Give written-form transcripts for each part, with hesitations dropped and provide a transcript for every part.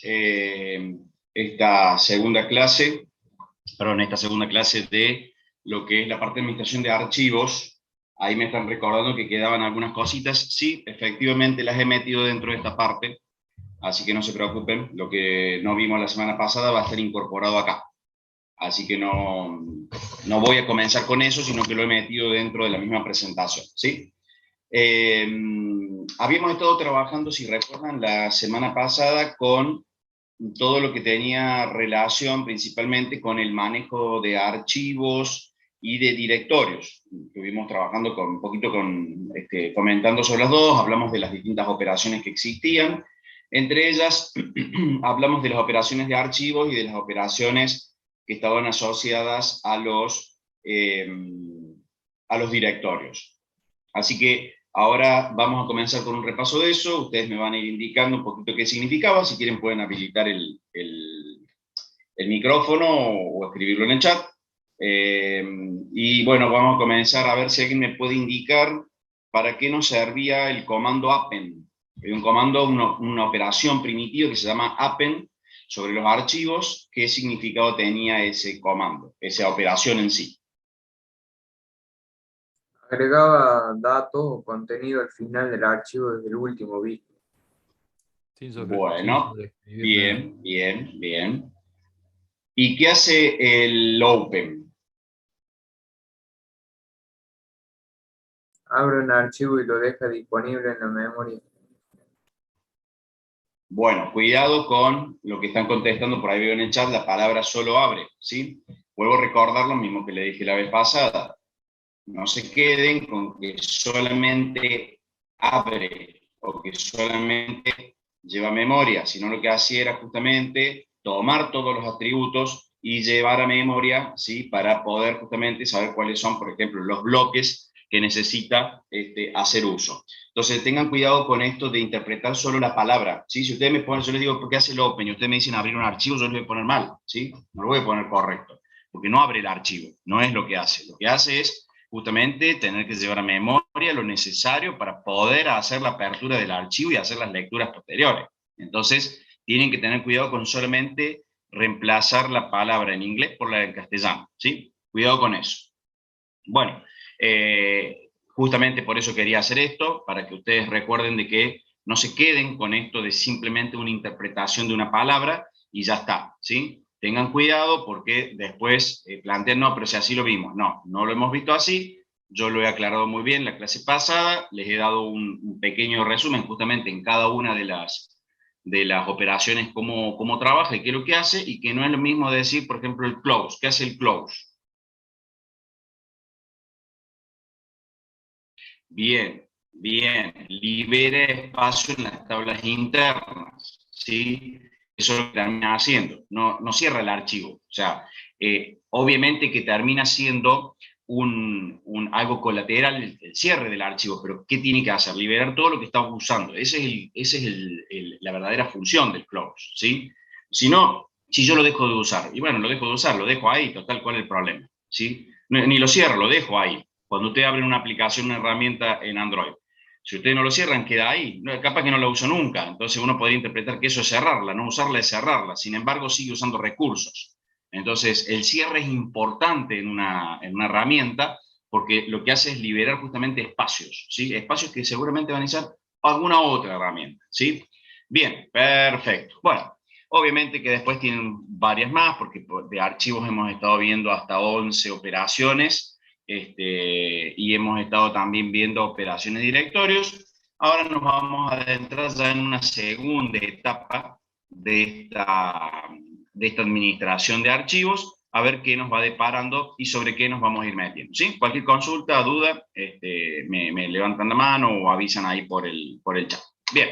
eh, esta segunda clase, esta segunda clase de lo que es la parte de administración de archivos. Ahí me están recordando que quedaban algunas cositas. Sí, efectivamente las he metido dentro de esta parte, así que no se preocupen. Lo que no vimos la semana pasada va a estar incorporado acá. Así que no voy a comenzar con eso, sino que lo he metido dentro de la misma presentación, ¿sí? Habíamos estado trabajando, si recuerdan, la semana pasada con todo lo que tenía relación principalmente con el manejo de archivos y de directorios. Estuvimos trabajando un poquito comentando sobre las dos, hablamos de las distintas operaciones que existían. Entre ellas, hablamos de las operaciones de archivos y de las operaciones que estaban asociadas a los directorios. Así que ahora vamos a comenzar con un repaso de eso. Ustedes me van a ir indicando un poquito qué significaba. Si quieren pueden habilitar el micrófono o escribirlo en el chat. Y bueno, vamos a comenzar a ver si alguien me puede indicar para qué nos servía el comando append. Hay un comando, una operación primitiva que se llama append sobre los archivos. ¿Qué significado tenía ese comando, esa operación en sí? Agregaba datos o contenido al final del archivo desde el último bit. Bueno, bien, bien, bien. ¿Y qué hace el open? Abre un archivo y lo deja disponible en la memoria. Bueno, cuidado con lo que están contestando, por ahí veo en el chat la palabra solo abre, ¿sí? Vuelvo a recordar lo mismo que le dije la vez pasada. No se queden con que solamente abre o que solamente lleva memoria, sino lo que hacía era justamente tomar todos los atributos y llevar a memoria, ¿sí? Para poder justamente saber cuáles son, por ejemplo, los bloques que necesita hacer uso. Entonces tengan cuidado con esto de interpretar solo la palabra, ¿sí? Si ustedes me ponen, yo les digo, ¿por qué hace el open? Y ustedes me dicen abrir un archivo, yo les voy a poner mal, ¿sí? No lo voy a poner correcto, porque no abre el archivo, no es lo que hace. Lo que hace es justamente tener que llevar a memoria lo necesario para poder hacer la apertura del archivo y hacer las lecturas posteriores. Entonces, tienen que tener cuidado con solamente reemplazar la palabra en inglés por la en castellano, ¿sí? Cuidado con eso. Bueno, justamente por eso quería hacer esto, para que ustedes recuerden de que no se queden con esto de simplemente una interpretación de una palabra y ya está, ¿sí? Tengan cuidado porque después plantean, no, pero si así lo vimos. No, no lo hemos visto así. Yo lo he aclarado muy bien la clase pasada, les he dado un pequeño resumen justamente en cada una de las operaciones, cómo trabaja y qué es lo que hace, y que no es lo mismo decir, por ejemplo, el close. ¿Qué hace el close? Bien, bien, libera espacio en las tablas internas, ¿sí? Eso es lo que termina haciendo, no cierra el archivo. O sea, obviamente que termina siendo algo colateral el cierre del archivo, pero ¿qué tiene que hacer? Liberar todo lo que estamos usando. Esa es la verdadera función del close, ¿sí? Si no, si yo lo dejo de usar, y bueno, lo dejo de usar, lo dejo ahí, total, ¿cuál es el problema? ¿Sí? Ni lo cierro, lo dejo ahí. Cuando usted abre una aplicación, una herramienta en Android, si ustedes no lo cierran, queda ahí. Capaz que no la uso nunca. Entonces uno podría interpretar que eso es cerrarla. No usarla es cerrarla. Sin embargo, sigue usando recursos. Entonces, el cierre es importante en una herramienta porque lo que hace es liberar justamente espacios, ¿sí? Espacios que seguramente van a necesitar alguna otra herramienta, ¿sí? Bien, perfecto. Bueno, obviamente que después tienen varias más, porque de archivos hemos estado viendo hasta 11 operaciones. Y hemos estado también viendo operaciones directorios. Ahora nos vamos a adentrar ya en una segunda etapa de esta administración de archivos, a ver qué nos va deparando y sobre qué nos vamos a ir metiendo, ¿sí? Cualquier consulta, duda, me levantan la mano o avisan ahí por el chat. Bien.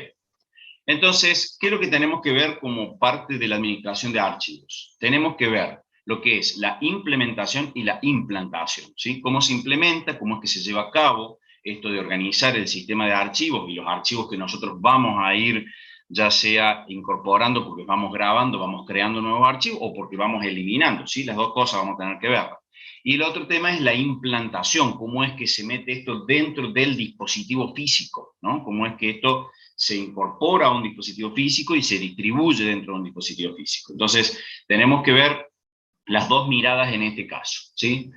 Entonces, ¿qué es lo que tenemos que ver como parte de la administración de archivos? Tenemos que ver lo que es la implementación y la implantación, ¿sí? Cómo se implementa, cómo es que se lleva a cabo esto de organizar el sistema de archivos y los archivos que nosotros vamos a ir ya sea incorporando porque vamos grabando, vamos creando nuevos archivos o porque vamos eliminando, ¿sí? Las dos cosas vamos a tener que ver. Y el otro tema es la implantación, cómo es que se mete esto dentro del dispositivo físico, ¿no? Cómo es que esto se incorpora a un dispositivo físico y se distribuye dentro de un dispositivo físico. Entonces, tenemos que ver las dos miradas en este caso, ¿sí?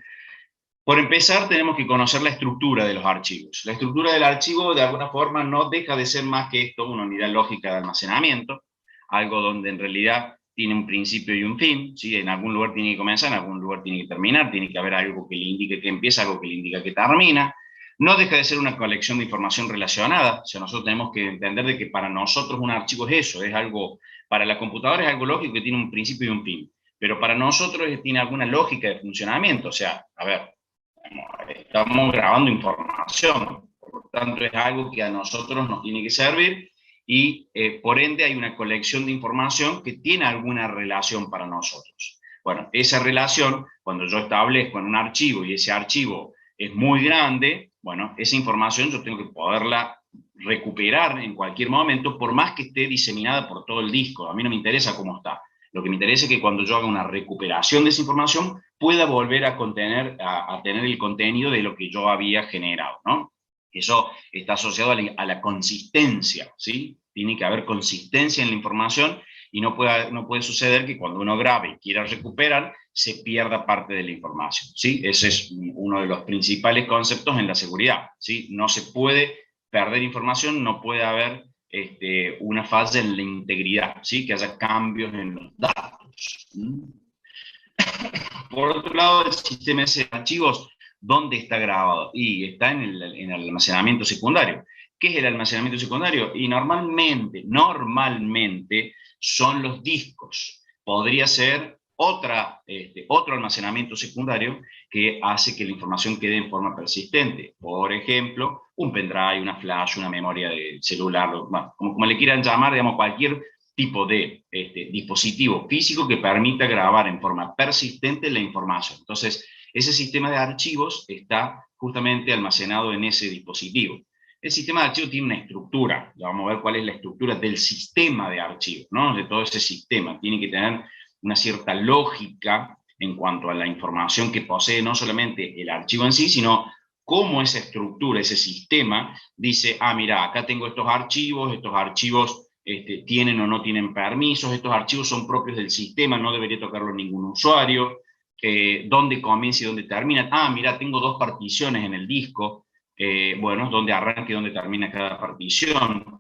Por empezar, tenemos que conocer la estructura de los archivos. La estructura del archivo, de alguna forma, no deja de ser más que esto, una unidad lógica de almacenamiento, algo donde en realidad tiene un principio y un fin, ¿sí? En algún lugar tiene que comenzar, en algún lugar tiene que terminar, tiene que haber algo que le indique que empieza, algo que le indica que termina. No deja de ser una colección de información relacionada, o sea, nosotros tenemos que entender de que para nosotros un archivo es eso, es algo, para la computadora es algo lógico que tiene un principio y un fin, pero para nosotros tiene alguna lógica de funcionamiento, o sea, a ver, estamos grabando información, por lo tanto es algo que a nosotros nos tiene que servir y por ende hay una colección de información que tiene alguna relación para nosotros. Bueno, esa relación, cuando yo establezco en un archivo y ese archivo es muy grande, bueno, esa información yo tengo que poderla recuperar en cualquier momento, por más que esté diseminada por todo el disco. A mí no me interesa cómo está. Lo que me interesa es que cuando yo haga una recuperación de esa información, pueda volver a tener el contenido de lo que yo había generado, ¿no? Eso está asociado a la consistencia, ¿sí? Tiene que haber consistencia en la información y no puede suceder que cuando uno grabe y quiera recuperar, se pierda parte de la información, ¿sí? Ese es uno de los principales conceptos en la seguridad, ¿sí? No se puede perder información, no puede haber una falla en la integridad, ¿sí? Que haya cambios en los datos. Por otro lado, el sistema de archivos, ¿dónde está grabado? Y está en el almacenamiento secundario. ¿Qué es el almacenamiento secundario? Y normalmente son los discos. Podría ser otro almacenamiento secundario que hace que la información quede en forma persistente. Por ejemplo, un pendrive, una flash, una memoria de celular, bueno, como le quieran llamar, digamos, cualquier tipo de dispositivo físico que permita grabar en forma persistente la información. Entonces, ese sistema de archivos está justamente almacenado en ese dispositivo. El sistema de archivos tiene una estructura, vamos a ver cuál es la estructura del sistema de archivos, ¿no? De todo ese sistema. Tiene que tener una cierta lógica en cuanto a la información que posee no solamente el archivo en sí, sino cómo esa estructura, ese sistema, dice, mira, acá tengo estos archivos tienen o no tienen permisos, estos archivos son propios del sistema, no debería tocarlo ningún usuario, dónde comienza y dónde termina. Mira, tengo dos particiones en el disco, bueno, dónde arranca y dónde termina cada partición,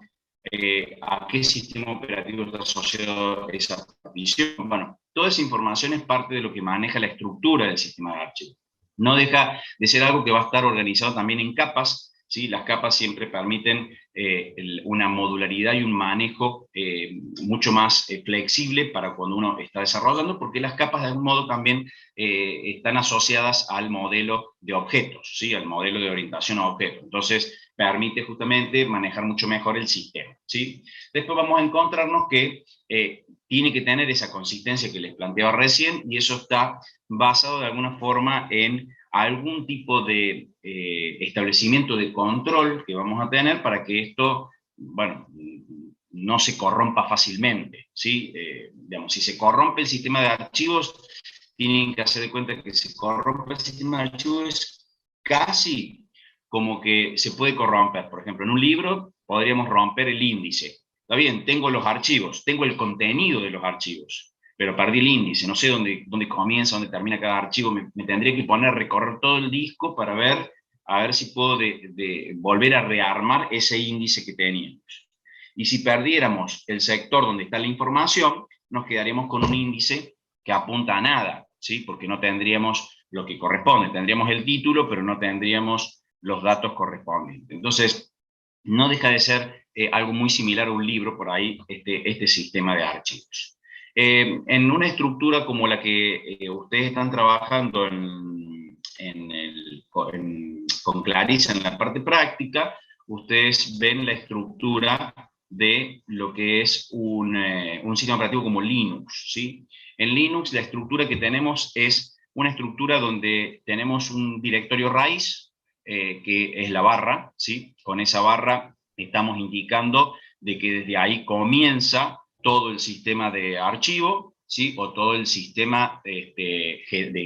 a qué sistema operativo está asociado esa partición. Bueno, toda esa información es parte de lo que maneja la estructura del sistema de archivos. No deja de ser algo que va a estar organizado también en capas, ¿sí? Las capas siempre permiten una modularidad y un manejo mucho más flexible para cuando uno está desarrollando, porque las capas de algún modo también están asociadas al modelo de objetos, ¿sí? Al modelo de orientación a objetos. Entonces, permite justamente manejar mucho mejor el sistema, ¿sí? Después vamos a encontrarnos que tiene que tener esa consistencia que les planteaba recién, y eso está basado de alguna forma en algún tipo de establecimiento de control que vamos a tener para que esto, bueno, no se corrompa fácilmente, ¿sí? Digamos, si se corrompe el sistema de archivos, tienen que hacer de cuenta que se corrompe el sistema de archivos casi como que se puede corromper. Por ejemplo, en un libro podríamos romper el índice. Está bien, tengo los archivos, tengo el contenido de los archivos, pero perdí el índice, no sé dónde comienza, dónde termina cada archivo, me tendría que poner a recorrer todo el disco para ver, a ver si puedo volver a rearmar ese índice que teníamos. Y si perdiéramos el sector donde está la información, nos quedaríamos con un índice que apunta a nada, ¿sí? Porque no tendríamos lo que corresponde, tendríamos el título, pero no tendríamos los datos correspondientes. Entonces, no deja de ser algo muy similar a un libro por ahí, este sistema de archivos. En una estructura como la que ustedes están trabajando con Clarisa en la parte práctica, ustedes ven la estructura de lo que es un sistema operativo como Linux, ¿sí? En Linux la estructura que tenemos es una estructura donde tenemos un directorio raíz, que es la barra, ¿sí? Con esa barra estamos indicando de que desde ahí comienza todo el sistema de archivo, ¿sí? O todo el sistema de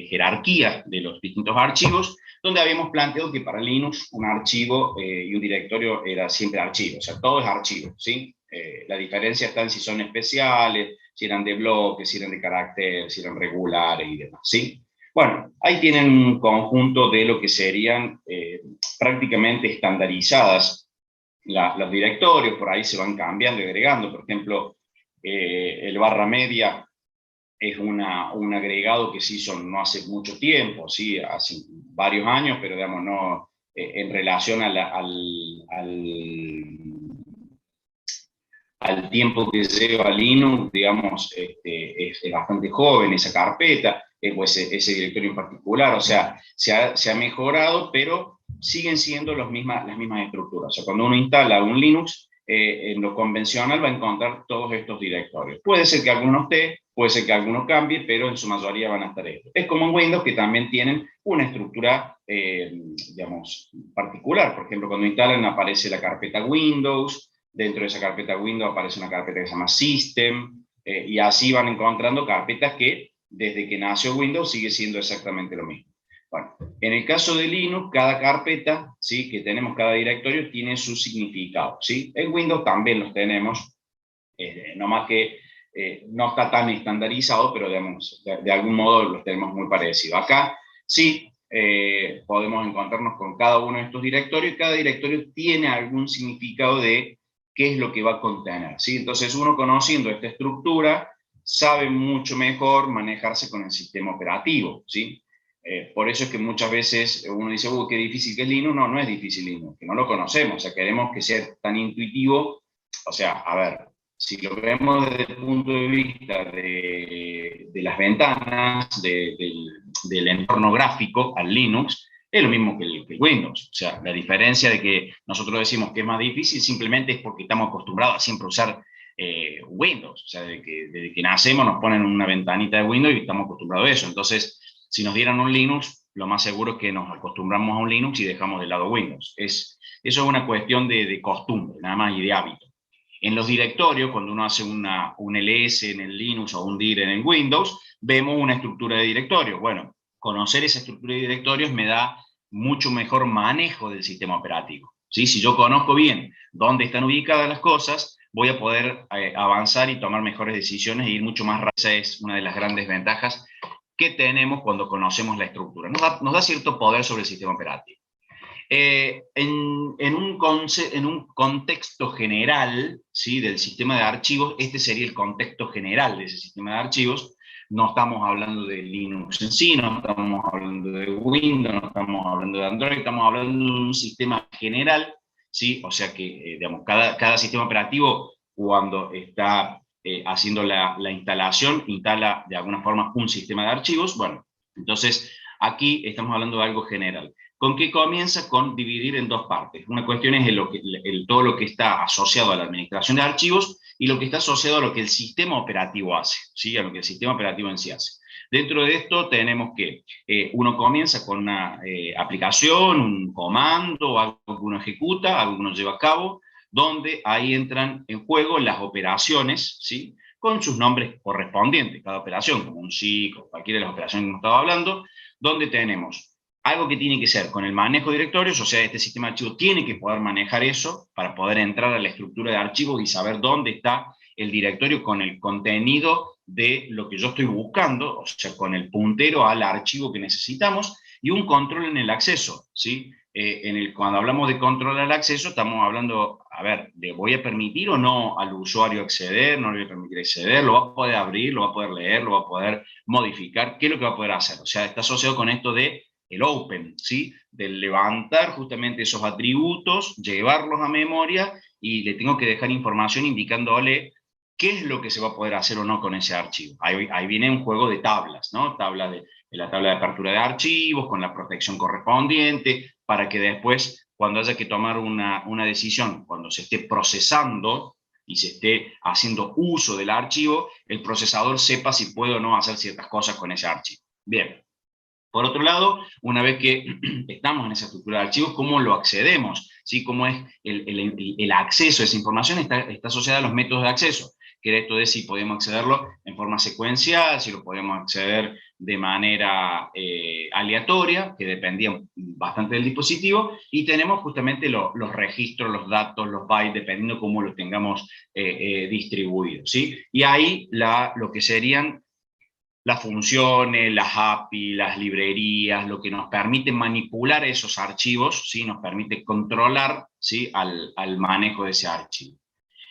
jerarquía de los distintos archivos, donde habíamos planteado que para Linux un archivo y un directorio era siempre archivo, o sea, todo es archivo, ¿sí? La diferencia está en si son especiales, si eran de bloques, si eran de carácter, si eran regulares y demás, ¿sí? Bueno, ahí tienen un conjunto de lo que serían prácticamente estandarizadas los directorios, por ahí se van cambiando y agregando. Por ejemplo, el barra media es un agregado que se hizo no hace mucho tiempo, ¿sí? Hace varios años, pero digamos, no, en relación al tiempo que lleva Linux, digamos, es bastante joven esa carpeta, pues ese directorio en particular, o sea, se ha mejorado, pero siguen siendo las mismas estructuras. O sea, cuando uno instala un Linux, en lo convencional va a encontrar todos estos directorios. Puede ser que alguno esté, puede ser que alguno cambie, pero en su mayoría van a estar estos. Es como en Windows, que también tienen una estructura, digamos, particular. Por ejemplo, cuando instalan aparece la carpeta Windows, dentro de esa carpeta Windows aparece una carpeta que se llama System, y así van encontrando carpetas que desde que nació Windows sigue siendo exactamente lo mismo. Bueno, en el caso de Linux, cada carpeta, ¿sí?, que tenemos, cada directorio, tiene su significado, ¿sí? En Windows también los tenemos, no más que no está tan estandarizado, pero digamos, de algún modo los tenemos muy parecidos. Acá sí podemos encontrarnos con cada uno de estos directorios, y cada directorio tiene algún significado de qué es lo que va a contener, ¿sí? Entonces uno, conociendo esta estructura, sabe mucho mejor manejarse con el sistema operativo, ¿sí? Por eso es que muchas veces uno dice, qué difícil que es Linux. No, no es difícil Linux, que no lo conocemos, o sea, queremos que sea tan intuitivo. O sea, a ver, si lo vemos desde el punto de vista de las ventanas, del entorno gráfico al Linux, es lo mismo que el Windows. O sea, la diferencia de que nosotros decimos que es más difícil simplemente es porque estamos acostumbrados a siempre usar Windows. O sea, desde que nacemos nos ponen una ventanita de Windows y estamos acostumbrados a eso. Entonces, si nos dieran un Linux, lo más seguro es que nos acostumbramos a un Linux y dejamos de lado Windows. Eso es una cuestión de costumbre, nada más, y de hábito. En los directorios, cuando uno hace un ls en el Linux o un dir en el Windows, vemos una estructura de directorios. Bueno, conocer esa estructura de directorios me da mucho mejor manejo del sistema operativo, ¿sí? Si yo conozco bien dónde están ubicadas las cosas, voy a poder avanzar y tomar mejores decisiones e ir mucho más rápido. Esa es una de las grandes ventajas que tenemos cuando conocemos la estructura. Nos da cierto poder sobre el sistema operativo. En un contexto general, ¿sí?, del sistema de archivos, este sería el contexto general de ese sistema de archivos. No estamos hablando de Linux en sí, no estamos hablando de Windows, no estamos hablando de Android, estamos hablando de un sistema general, ¿sí? O sea que, digamos, cada sistema operativo, cuando está haciendo la instalación, instala de alguna forma un sistema de archivos. Bueno, entonces aquí estamos hablando de algo general. ¿Con qué comienza? Con dividir en dos partes. Una cuestión es todo lo que está asociado a la administración de archivos y lo que está asociado a lo que el sistema operativo hace, ¿sí?, a lo que el sistema operativo en sí hace. Dentro de esto tenemos que uno comienza con una aplicación, un comando, algo que uno ejecuta, algo que uno lleva a cabo, donde ahí entran en juego las operaciones, ¿sí?, con sus nombres correspondientes, cada operación, como un SIG o cualquiera de las operaciones que hemos estado hablando, donde tenemos algo que tiene que ser con el manejo de directorios. O sea, este sistema de archivos tiene que poder manejar eso para poder entrar a la estructura de archivos y saber dónde está el directorio con el contenido de lo que yo estoy buscando, o sea, con el puntero al archivo que necesitamos, y un control en el acceso, ¿sí? Cuando hablamos de control al acceso, estamos hablando, a ver, ¿le voy a permitir o no al usuario acceder? ¿No le voy a permitir acceder? ¿Lo va a poder abrir? ¿Lo va a poder leer? ¿Lo va a poder modificar? ¿Qué es lo que va a poder hacer? O sea, está asociado con esto de el open, ¿sí?, de levantar justamente esos atributos, llevarlos a memoria, y le tengo que dejar información indicándole qué es lo que se va a poder hacer o no con ese archivo. Ahí viene un juego de tablas, ¿no? La tabla de apertura de archivos, con la protección correspondiente, para que después, cuando haya que tomar una decisión, cuando se esté procesando y se esté haciendo uso del archivo, el procesador sepa si puede o no hacer ciertas cosas con ese archivo. Bien. Por otro lado, una vez que estamos en esa estructura de archivos, ¿cómo lo accedemos? ¿Sí? ¿Cómo es el acceso a esa información? Está asociada a los métodos de acceso, que era esto de si podemos accederlo en forma secuencial, si lo podemos acceder de manera aleatoria, que dependía bastante del dispositivo, y tenemos justamente los registros, los datos, los bytes, dependiendo cómo los tengamos distribuidos, ¿sí? Y ahí lo que serían las funciones, las API, las librerías, lo que nos permite manipular esos archivos, ¿sí? Nos permite controlar, ¿sí? al manejo de ese archivo.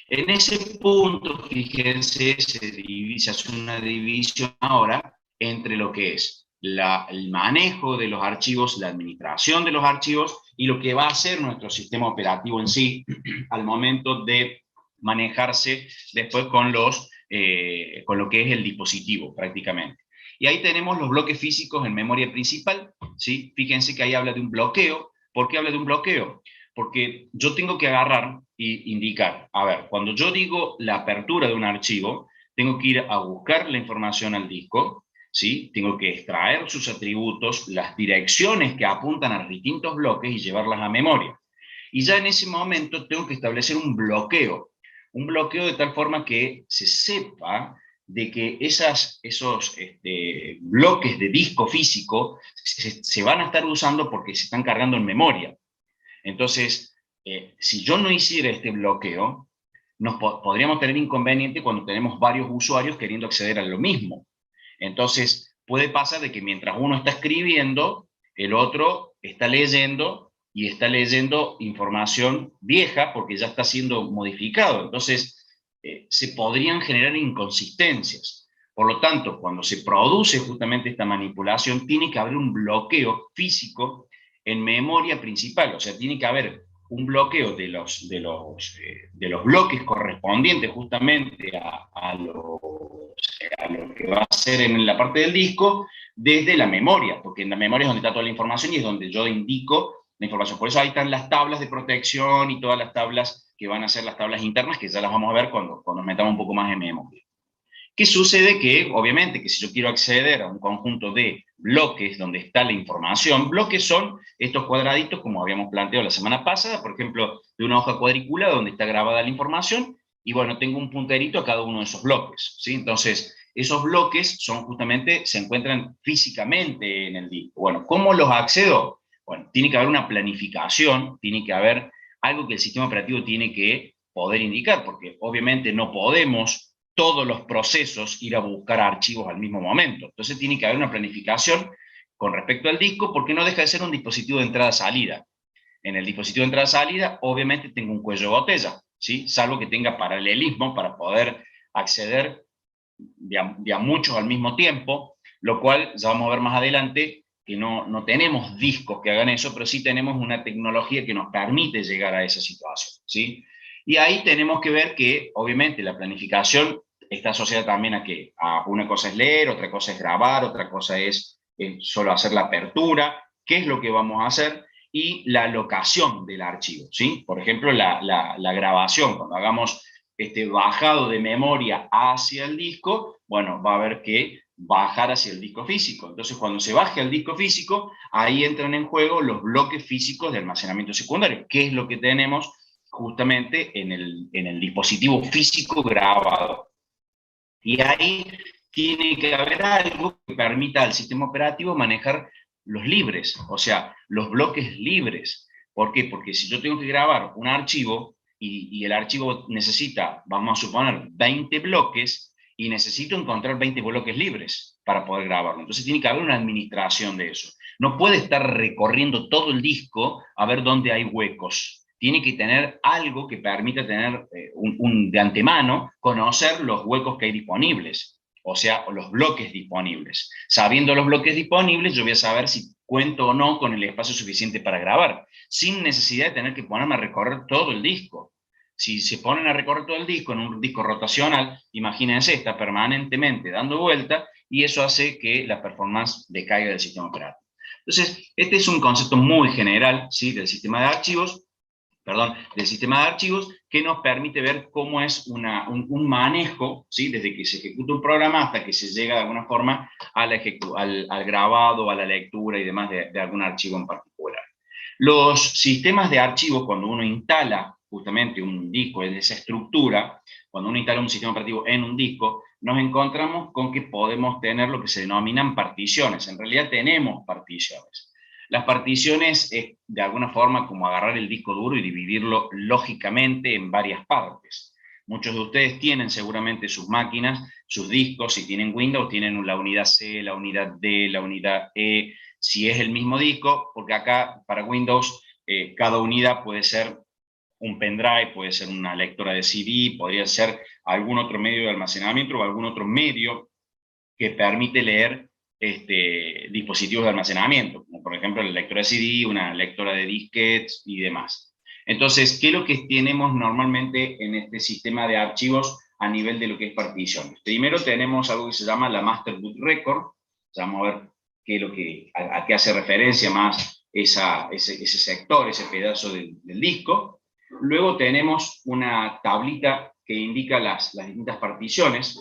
En ese punto, fíjense, se hace una división ahora entre lo que es el manejo de los archivos, la administración de los archivos y lo que va a hacer nuestro sistema operativo en sí al momento de manejarse después con lo que es el dispositivo prácticamente. Y ahí tenemos los bloques físicos en memoria principal, ¿sí? Fíjense que ahí habla de un bloqueo. ¿Por qué habla de un bloqueo? Porque yo tengo que agarrar e indicar, a ver, cuando yo digo la apertura de un archivo, tengo que ir a buscar la información al disco, ¿sí? Tengo que extraer sus atributos, las direcciones que apuntan a los distintos bloques y llevarlas a memoria. Y ya en ese momento tengo que establecer un bloqueo de tal forma que se sepa de que esos bloques de disco físico se van a estar usando porque se están cargando en memoria. Entonces, si yo no hiciera este bloqueo, podríamos tener inconveniente cuando tenemos varios usuarios queriendo acceder a lo mismo. Entonces, puede pasar de que mientras uno está escribiendo, el otro está leyendo y está leyendo información vieja porque ya está siendo modificado. Entonces, se podrían generar inconsistencias. Por lo tanto, cuando se produce justamente esta manipulación, tiene que haber un bloqueo físico en memoria principal, o sea, tiene que haber un bloqueo de los bloques correspondientes justamente a lo que va a ser en la parte del disco desde la memoria, porque en la memoria es donde está toda la información y es donde yo indico la información. Por eso ahí están las tablas de protección y todas las tablas que van a ser las tablas internas, que ya las vamos a ver cuando nos metamos un poco más en memoria. ¿Qué sucede? Que obviamente que si yo quiero acceder a un conjunto de bloques donde está la información, bloques son estos cuadraditos como habíamos planteado la semana pasada, por ejemplo, de una hoja cuadrícula donde está grabada la información, y bueno, tengo un punterito a cada uno de esos bloques, ¿sí? Entonces, esos bloques son justamente, se encuentran físicamente en el disco. Bueno, ¿cómo los accedo? Bueno, tiene que haber una planificación, tiene que haber algo que el sistema operativo tiene que poder indicar, porque obviamente no podemos todos los procesos ir a buscar archivos al mismo momento. Entonces tiene que haber una planificación con respecto al disco, porque no deja de ser un dispositivo de entrada-salida. En el dispositivo de entrada-salida, obviamente tengo un cuello de botella, ¿sí? Salvo que tenga paralelismo para poder acceder de a muchos al mismo tiempo, lo cual ya vamos a ver más adelante que no tenemos discos que hagan eso, pero sí tenemos una tecnología que nos permite llegar a esa situación, ¿sí? Y ahí tenemos que ver que, obviamente, la planificación está asociada también a una cosa es leer, otra cosa es grabar, otra cosa es solo hacer la apertura, qué es lo que vamos a hacer, y la locación del archivo, ¿sí? Por ejemplo, la grabación, cuando hagamos bajado de memoria hacia el disco, bueno, va a haber que bajar hacia el disco físico. Entonces, cuando se baje al disco físico, ahí entran en juego los bloques físicos de almacenamiento secundario, que es lo que tenemos justamente en el dispositivo físico grabado. Y ahí tiene que haber algo que permita al sistema operativo manejar los libres, o sea, los bloques libres. ¿Por qué? Porque si yo tengo que grabar un archivo y el archivo necesita, vamos a suponer, 20 bloques, y necesito encontrar 20 bloques libres para poder grabarlo. Entonces tiene que haber una administración de eso. No puede estar recorriendo todo el disco a ver dónde hay huecos. Tiene que tener algo que permita tener de antemano conocer los huecos que hay disponibles, o sea, los bloques disponibles. Sabiendo los bloques disponibles, yo voy a saber si cuento o no con el espacio suficiente para grabar, sin necesidad de tener que ponerme a recorrer todo el disco. Si se ponen a recorrer todo el disco en un disco rotacional, imagínense, está permanentemente dando vuelta y eso hace que la performance decaiga del sistema operativo. Entonces, este es un concepto muy general, ¿sí?, del sistema de archivos, que nos permite ver cómo es un manejo, ¿sí?, desde que se ejecuta un programa hasta que se llega de alguna forma al grabado, a la lectura y demás de algún archivo en particular. Los sistemas de archivos, cuando uno instala justamente un disco, de esa estructura, cuando uno instala un sistema operativo en un disco, nos encontramos con que podemos tener lo que se denominan particiones. En realidad tenemos particiones. Las particiones es de alguna forma como agarrar el disco duro y dividirlo lógicamente en varias partes. Muchos de ustedes tienen seguramente sus máquinas, sus discos, si tienen Windows, tienen la unidad C, la unidad D, la unidad E, si es el mismo disco, porque acá para Windows cada unidad puede ser un pendrive, puede ser una lectora de CD, podría ser algún otro medio de almacenamiento o algún otro medio que permite leer dispositivos de almacenamiento, como por ejemplo la lectora de CD, una lectora de disquetes y demás. Entonces, ¿qué es lo que tenemos normalmente en este sistema de archivos a nivel de lo que es particiones? Primero tenemos algo que se llama la Master Boot Record. Vamos a ver qué es lo que, a qué hace referencia más ese sector, ese pedazo del disco. Luego tenemos una tablita que indica las distintas particiones.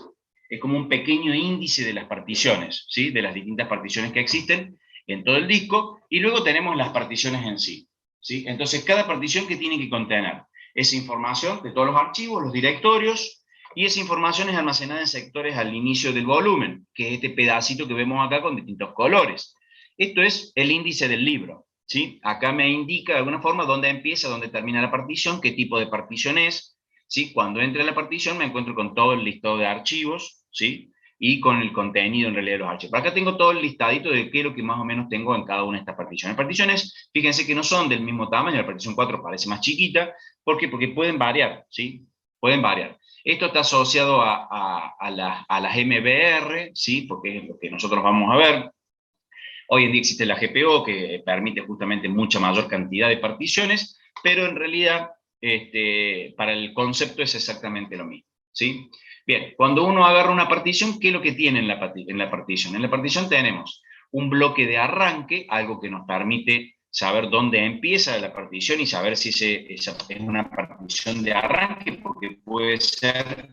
Es como un pequeño índice de las particiones, ¿sí? De las distintas particiones que existen en todo el disco, y luego tenemos las particiones en sí, ¿sí? Entonces, cada partición que tiene que contener esa información de todos los archivos, los directorios, y esa información es almacenada en sectores al inicio del volumen, que es este pedacito que vemos acá con distintos colores. Esto es el índice del libro, ¿sí? Acá me indica de alguna forma dónde empieza, dónde termina la partición, qué tipo de partición es, ¿sí? Cuando entre a la partición me encuentro con todo el listado de archivos, ¿sí? Y con el contenido en realidad de los archivos. Por acá tengo todo el listadito de qué es lo que más o menos tengo en cada una de estas particiones. Las particiones, fíjense que no son del mismo tamaño, la partición 4 parece más chiquita. ¿Por qué? Porque pueden variar, ¿sí? Pueden variar. Esto está asociado a las MBR, ¿sí? Porque es lo que nosotros vamos a ver. Hoy en día existe la GPO, que permite justamente mucha mayor cantidad de particiones, pero en realidad para el concepto es exactamente lo mismo, ¿sí? Bien, cuando uno agarra una partición, ¿qué es lo que tiene en la partición? En la partición tenemos un bloque de arranque, algo que nos permite saber dónde empieza la partición y saber si esa es una partición de arranque, porque puede ser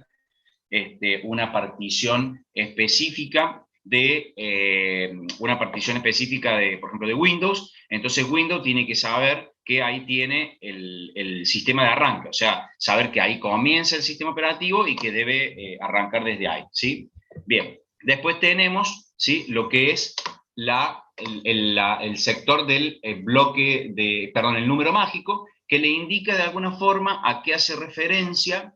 una partición específica por ejemplo, de Windows. Entonces Windows tiene que saber que ahí tiene el sistema de arranque, o sea, saber que ahí comienza el sistema operativo y que debe arrancar desde ahí, ¿sí? Bien, después tenemos, ¿sí?, lo que es el sector del bloque el número mágico, que le indica de alguna forma a qué hace referencia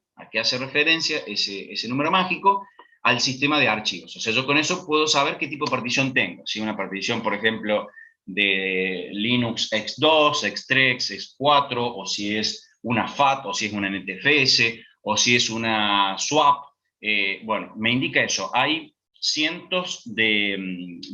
ese número mágico al sistema de archivos. O sea, yo con eso puedo saber qué tipo de partición tengo. Si una partición, por ejemplo, de Linux x2, x3, x4, o si es una FAT, o si es una NTFS, o si es una swap. Bueno, me indica eso. Hay cientos de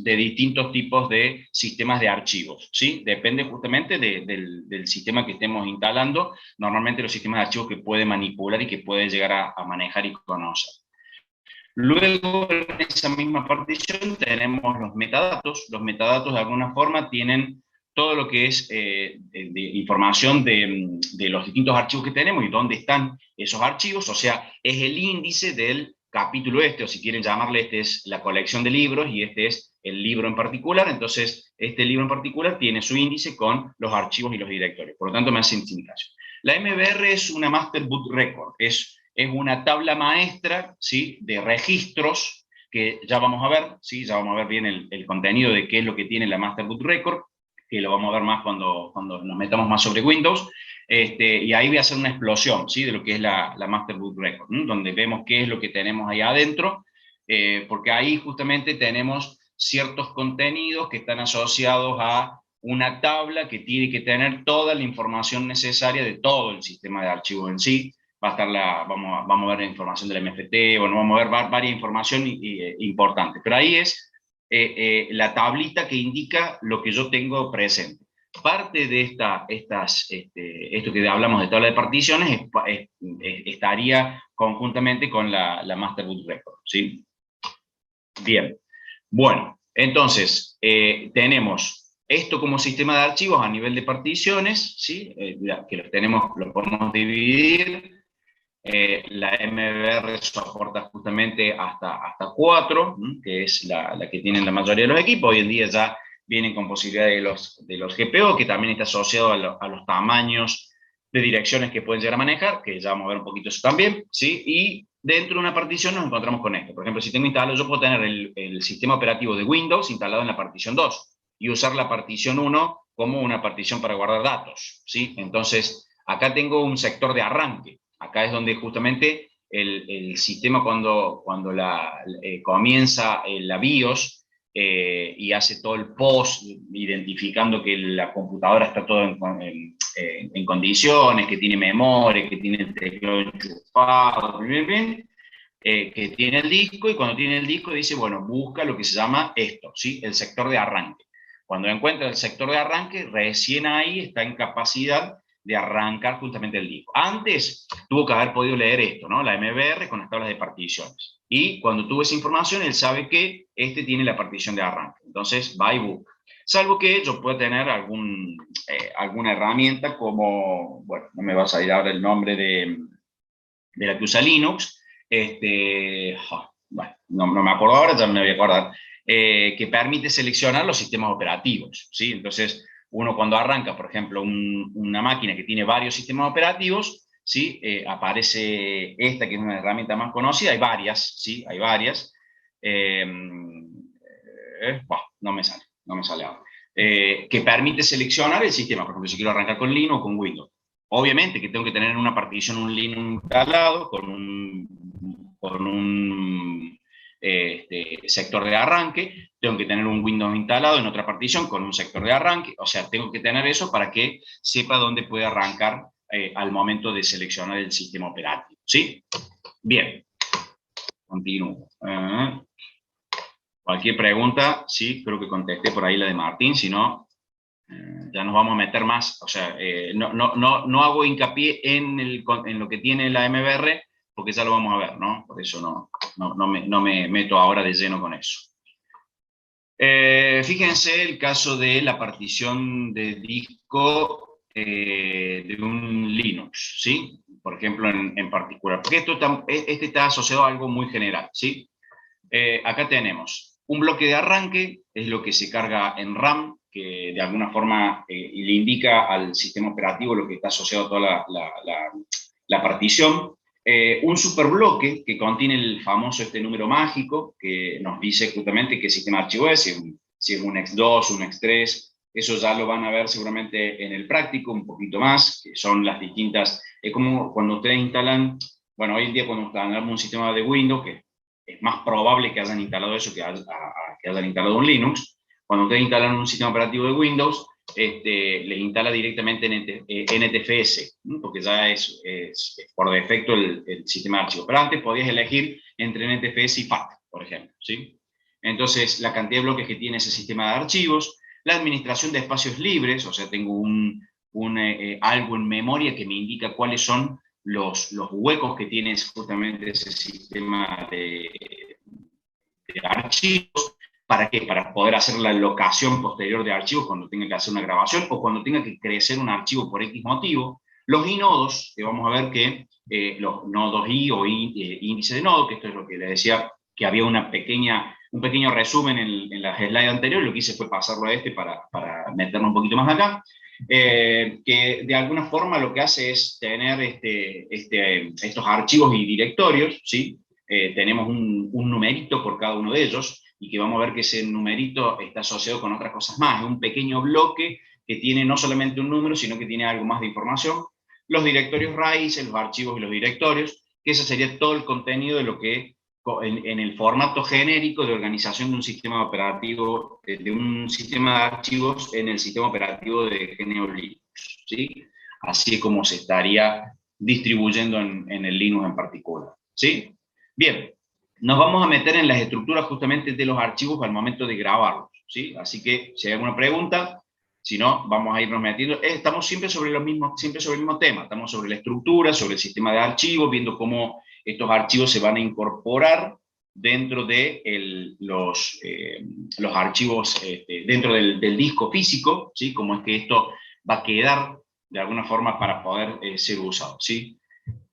distintos tipos de sistemas de archivos, ¿sí? Depende justamente del sistema que estemos instalando, normalmente los sistemas de archivos que puede manipular y que puede llegar a manejar y conocer. Luego, en esa misma partición tenemos los metadatos. Los metadatos de alguna forma tienen todo lo que es información de los distintos archivos que tenemos y dónde están esos archivos, o sea, es el índice del capítulo o si quieren llamarle, es la colección de libros y este es el libro en particular. Entonces, este libro en particular tiene su índice con los archivos y los directorios, por lo tanto me hace indicación. La MBR es una Master Boot Record, es una tabla maestra, ¿sí?, de registros que ya vamos a ver, ¿sí? Ya vamos a ver bien el contenido de qué es lo que tiene la Master Boot Record, que lo vamos a ver más cuando nos metamos más sobre Windows, y ahí voy a hacer una explosión, ¿sí?, de lo que es la Master Boot Record, donde vemos qué es lo que tenemos ahí adentro, porque ahí justamente tenemos ciertos contenidos que están asociados a una tabla que tiene que tener toda la información necesaria de todo el sistema de archivos en sí. Va a estar vamos a ver la información del MFT, bueno, vamos a ver varias información importante, pero ahí es la tablita que indica lo que yo tengo presente. Parte de esto que hablamos de tabla de particiones estaría conjuntamente con la Master Boot Record, ¿sí? Bien, bueno, entonces tenemos esto como sistema de archivos a nivel de particiones, ¿sí? Que lo podemos dividir. La MBR soporta justamente hasta 4, que es la que tienen la mayoría de los equipos. Hoy en día ya vienen con posibilidad de los GPO, que también está asociado a los tamaños de direcciones que pueden llegar a manejar, que ya vamos a ver un poquito eso también, ¿sí? Y dentro de una partición nos encontramos con esto. Por ejemplo, si tengo instalado, yo puedo tener el sistema operativo de Windows instalado en la partición 2 y usar la partición 1 como una partición para guardar datos, ¿sí? Entonces, acá tengo un sector de arranque. Acá es donde justamente el sistema cuando comienza la BIOS y hace todo el post, identificando que la computadora está todo en condiciones, que tiene memoria, que tiene el teclado enchufado, que tiene el disco, y cuando tiene el disco dice, bueno, busca lo que se llama esto, ¿sí? El sector de arranque. Cuando encuentra el sector de arranque, recién ahí está en capacidad de arrancar justamente el disco. Antes tuvo que haber podido leer esto, ¿no? La MBR con las tablas de particiones. Y cuando tuvo esa información, él sabe que este tiene la partición de arranque. Entonces va y busca. Salvo que yo pueda tener alguna herramienta como, bueno, no me va a salir ahora el nombre de la que usa Linux, bueno, no me acuerdo ahora, ya me voy a acordar, que permite seleccionar los sistemas operativos, ¿sí? Entonces, uno cuando arranca, por ejemplo, una máquina que tiene varios sistemas operativos, ¿sí? Aparece esta, que es una herramienta más conocida, hay varias, ¿sí? Hay varias. No me sale ahora. Que permite seleccionar el sistema, por ejemplo, si quiero arrancar con Linux o con Windows. Obviamente que tengo que tener en una partición un Linux instalado con un sector de arranque, tengo que tener un Windows instalado en otra partición con un sector de arranque, o sea, tengo que tener eso para que sepa dónde puede arrancar al momento de seleccionar el sistema operativo, ¿sí? Bien, continúo. Cualquier pregunta, sí, creo que contesté por ahí la de Martín, si no, ya nos vamos a meter más, o sea, no hago hincapié en lo que tiene la MBR, porque ya lo vamos a ver, ¿no? Por eso no me meto ahora de lleno con eso. Fíjense el caso de la partición de disco de un Linux, ¿sí? Por ejemplo, en particular, porque este está asociado a algo muy general, ¿sí? Acá tenemos un bloque de arranque, es lo que se carga en RAM, que de alguna forma le indica al sistema operativo lo que está asociado a toda la partición. Un superbloque que contiene el famoso número mágico, que nos dice justamente qué sistema de archivo es, si es un X2, un X3, eso ya lo van a ver seguramente en el práctico, un poquito más, que son las distintas, es como cuando ustedes instalan, bueno, hoy en día cuando instalan un sistema de Windows, que es más probable que hayan instalado eso que hayan instalado un Linux. Cuando ustedes instalan un sistema operativo de Windows, les instala directamente NTFS, ¿no? Porque ya es por defecto el sistema de archivos. Pero antes podías elegir entre NTFS y FAT, por ejemplo, ¿sí? Entonces, la cantidad de bloques que tiene ese sistema de archivos, la administración de espacios libres, o sea, tengo algo en memoria que me indica cuáles son los huecos que tiene justamente ese sistema de archivos. ¿Para qué? Para poder hacer la locación posterior de archivos cuando tenga que hacer una grabación o cuando tenga que crecer un archivo por X motivo. Los inodos, que vamos a ver que los nodos I o índice de nodo, que esto es lo que les decía, que había un pequeño resumen en la slide anterior, lo que hice fue pasarlo a para meternos un poquito más acá. Que de alguna forma lo que hace es tener estos archivos y directorios, ¿sí? Tenemos un numerito por cada uno de ellos, y que vamos a ver que ese numerito está asociado con otras cosas más. Es un pequeño bloque que tiene no solamente un número, sino que tiene algo más de información. Los directorios raíces, los archivos y los directorios, que ese sería todo el contenido de lo que en el formato genérico de organización de un sistema operativo, de un sistema de archivos en el sistema operativo de GNU Linux, ¿sí? Así como se estaría distribuyendo en el Linux en particular, ¿sí? Bien, nos vamos a meter en las estructuras justamente de los archivos al momento de grabarlos, ¿sí? Así que si hay alguna pregunta, si no, vamos a irnos metiendo. Estamos siempre sobre el mismo tema, estamos sobre la estructura, sobre el sistema de archivos, viendo cómo estos archivos se van a incorporar dentro de los archivos, dentro del disco físico, ¿sí? Cómo es que esto va a quedar de alguna forma para poder ser usado, ¿sí?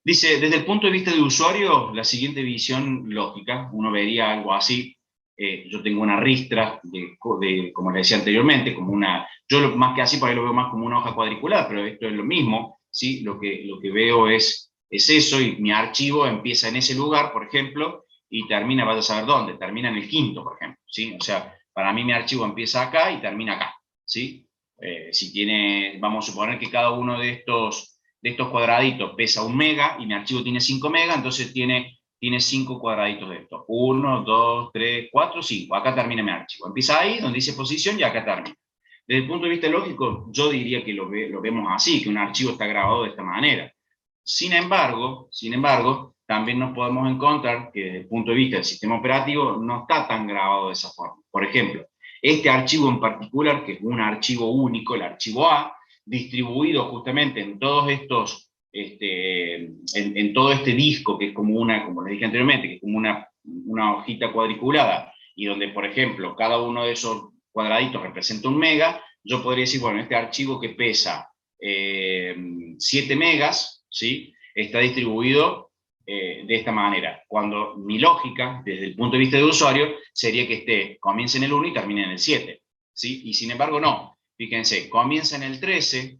Dice, desde el punto de vista de usuario, la siguiente visión lógica, uno vería algo así. Yo tengo una ristra, como le decía anteriormente, yo más que así, por ahí lo veo más como una hoja cuadriculada, pero esto es lo mismo. ¿sí? Lo que veo es eso, y mi archivo empieza en ese lugar, por ejemplo, y termina, vaya a saber dónde, termina en el quinto, por ejemplo, ¿sí? O sea, para mí mi archivo empieza acá y termina acá, ¿sí? Si tiene, vamos a suponer que cada uno de estos cuadraditos pesa 1 mega y mi archivo tiene 5 megas, entonces tiene 5 cuadraditos de esto. 1, 2, 3, 4, 5. Acá termina mi archivo. Empieza ahí, donde dice posición, y acá termina. Desde el punto de vista lógico, yo diría que lo vemos así, que un archivo está grabado de esta manera. Sin embargo, también nos podemos encontrar que desde el punto de vista del sistema operativo no está tan grabado de esa forma. Por ejemplo, este archivo en particular, que es un archivo único, el archivo A, distribuido justamente en todos estos, en todo este disco, que es como como les dije anteriormente, que es como una hojita cuadriculada, y donde, por ejemplo, cada uno de esos cuadraditos representa 1 mega, yo podría decir, bueno, este archivo que pesa 7 megas, ¿sí? Está distribuido de esta manera, cuando mi lógica, desde el punto de vista de usuario, sería que comience en el 1 y termine en el 7, ¿sí? Y sin embargo no, fíjense, comienza en el 13,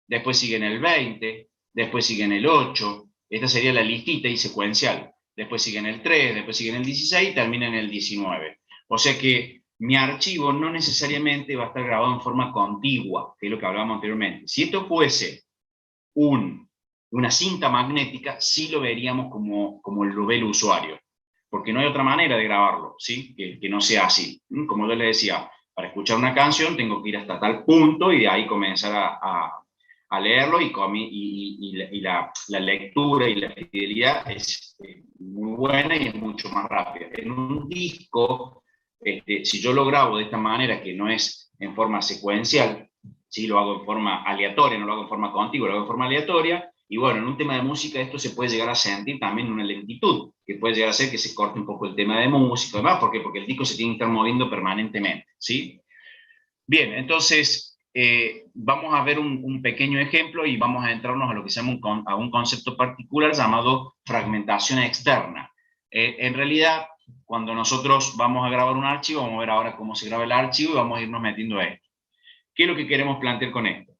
después sigue en el 20, después sigue en el 8, esta sería la listita y secuencial, después sigue en el 3, después sigue en el 16 y termina en el 19. O sea que mi archivo no necesariamente va a estar grabado en forma contigua, que es lo que hablábamos anteriormente. Si esto fuese una cinta magnética, sí lo veríamos como lo ve el usuario, porque no hay otra manera de grabarlo, ¿sí? Que no sea así. Como yo le decía, para escuchar una canción tengo que ir hasta tal punto y de ahí comenzar a leerlo, y la lectura y la fidelidad es muy buena y es mucho más rápida. En un disco, si yo lo grabo de esta manera, que no es en forma secuencial, ¿sí? Lo hago en forma aleatoria, no lo hago en forma contigua, lo hago en forma aleatoria, y bueno, en un tema de música esto se puede llegar a sentir también una lentitud, que puede llegar a ser que se corte un poco el tema de música, además, ¿por qué? Porque el disco se tiene que estar moviendo permanentemente, ¿sí? Bien, entonces vamos a ver un pequeño ejemplo y vamos a entrarnos a lo que se llama a un concepto particular llamado fragmentación externa. En realidad, cuando nosotros vamos a grabar un archivo, vamos a ver ahora cómo se graba el archivo y vamos a irnos metiendo a esto. ¿Qué es lo que queremos plantear con esto?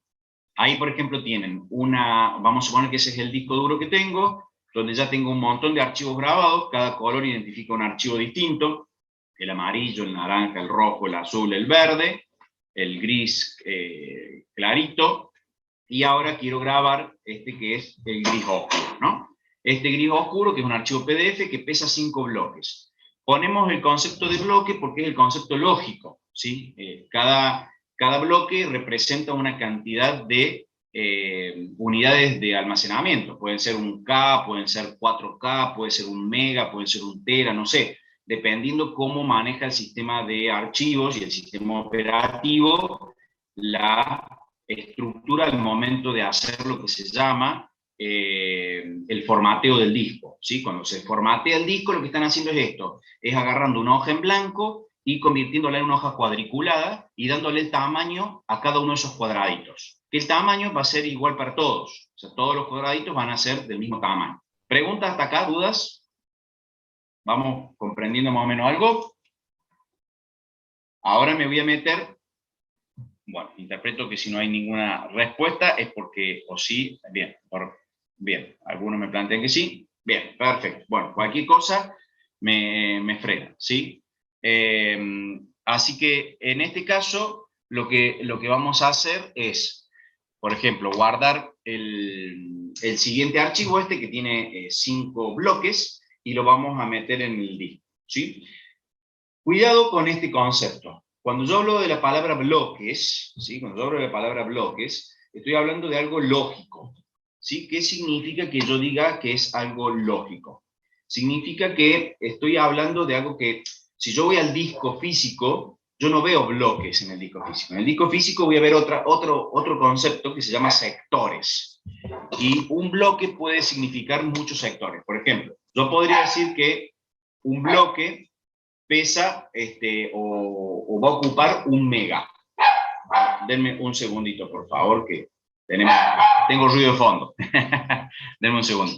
Ahí, por ejemplo, tienen vamos a suponer que ese es el disco duro que tengo, donde ya tengo un montón de archivos grabados, cada color identifica un archivo distinto, el amarillo, el naranja, el rojo, el azul, el verde, el gris clarito, y ahora quiero grabar este que es el gris oscuro, ¿no? Este gris oscuro, que es un archivo PDF que pesa 5 bloques. Ponemos el concepto de bloque porque es el concepto lógico, ¿sí? Cada bloque representa una cantidad de unidades de almacenamiento. Pueden ser 1K, pueden ser 4K, puede ser 1 mega, puede ser 1 tera, no sé, dependiendo cómo maneja el sistema de archivos y el sistema operativo la estructura al momento de hacer lo que se llama el formateo del disco, ¿sí? Cuando se formatea el disco, lo que están haciendo es esto, es agarrando una hoja en blanco y convirtiéndola en una hoja cuadriculada y dándole el tamaño a cada uno de esos cuadraditos. El tamaño va a ser igual para todos, o sea, todos los cuadraditos van a ser del mismo tamaño. ¿Preguntas hasta acá? ¿Dudas? ¿Vamos comprendiendo más o menos algo? Ahora me voy a meter, bueno, interpreto que si no hay ninguna respuesta es porque o sí, bien, algunos me plantean que sí, bien, perfecto. Bueno, cualquier cosa me frena, ¿sí? Así que en este caso lo que vamos a hacer es, por ejemplo, guardar el siguiente archivo que tiene 5 bloques y lo vamos a meter en el disco, ¿sí? Cuidado con este concepto. Cuando yo hablo de la palabra bloques, ¿sí? Cuando yo hablo de la palabra bloques, estoy hablando de algo lógico, ¿sí? ¿Qué significa que yo diga que es algo lógico? Significa que estoy hablando de algo que, si yo voy al disco físico, yo no veo bloques en el disco físico. En el disco físico voy a ver otro concepto que se llama sectores. Y un bloque puede significar muchos sectores. Por ejemplo, yo podría decir que un bloque pesa o va a ocupar 1 mega. Denme un segundito, por favor, que tengo ruido de fondo. Denme un segundo.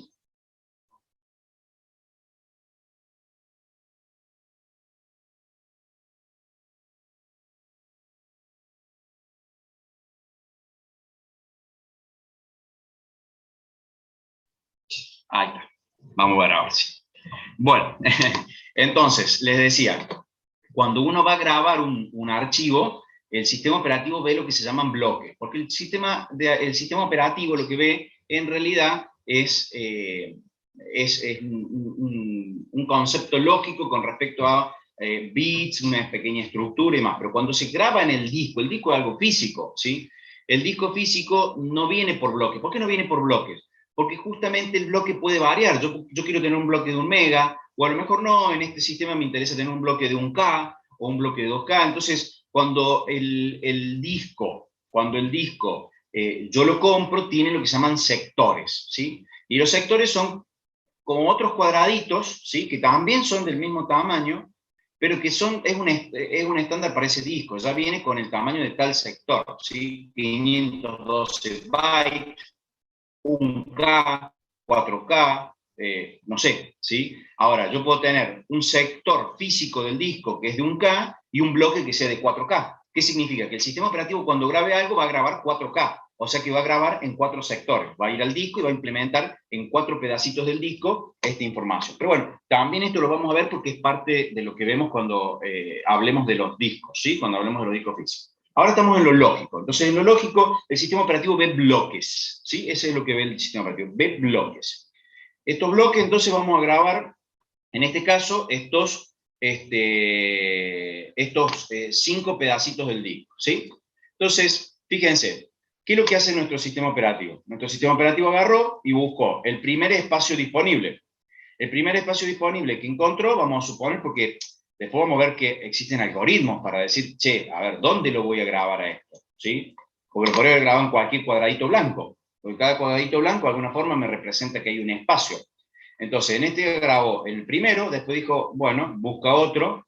Ahí está. Vamos a ver ahora sí. Bueno, entonces, les decía, cuando uno va a grabar un archivo, el sistema operativo ve lo que se llaman bloques, porque el sistema operativo lo que ve en realidad es un concepto lógico con respecto a bits, una pequeña estructura y más, pero cuando se graba en el disco es algo físico, ¿sí? El disco físico no viene por bloques. ¿Por qué no viene por bloques? Porque justamente el bloque puede variar. Yo quiero tener un bloque de 1 mega, o a lo mejor no, en este sistema me interesa tener un bloque de 1K o un bloque de 2K. Entonces, cuando el disco yo lo compro, tiene lo que se llaman sectores, ¿sí? Y los sectores son como otros cuadraditos, ¿sí? Que también son del mismo tamaño, pero que es un estándar para ese disco, ya viene con el tamaño de tal sector, ¿sí? 512 bytes, 1K, 4K, no sé, ¿sí? Ahora, yo puedo tener un sector físico del disco que es de 1K y un bloque que sea de 4K. ¿Qué significa? Que el sistema operativo cuando grabe algo va a grabar 4K, o sea que va a grabar en 4 sectores, va a ir al disco y va a implementar en 4 pedacitos del disco esta información. Pero bueno, también esto lo vamos a ver porque es parte de lo que vemos cuando hablemos de los discos, ¿sí? Cuando hablemos de los discos físicos. Ahora estamos en lo lógico. Entonces, en lo lógico, el sistema operativo ve bloques, ¿sí? Ese es lo que ve el sistema operativo, ve bloques. Estos bloques, entonces, vamos a grabar, en este caso, estos 5 pedacitos del disco, ¿sí? Entonces, fíjense, ¿qué es lo que hace nuestro sistema operativo? Nuestro sistema operativo agarró y buscó el primer espacio disponible. El primer espacio disponible que encontró, vamos a suponer, porque después vamos a ver que existen algoritmos para decir, che, a ver, ¿dónde lo voy a grabar a esto? ¿Sí? Porque lo podría haber grabado en cualquier cuadradito blanco, porque cada cuadradito blanco de alguna forma me representa que hay un espacio. Entonces, en este grabó el primero, después dijo, bueno, busca otro,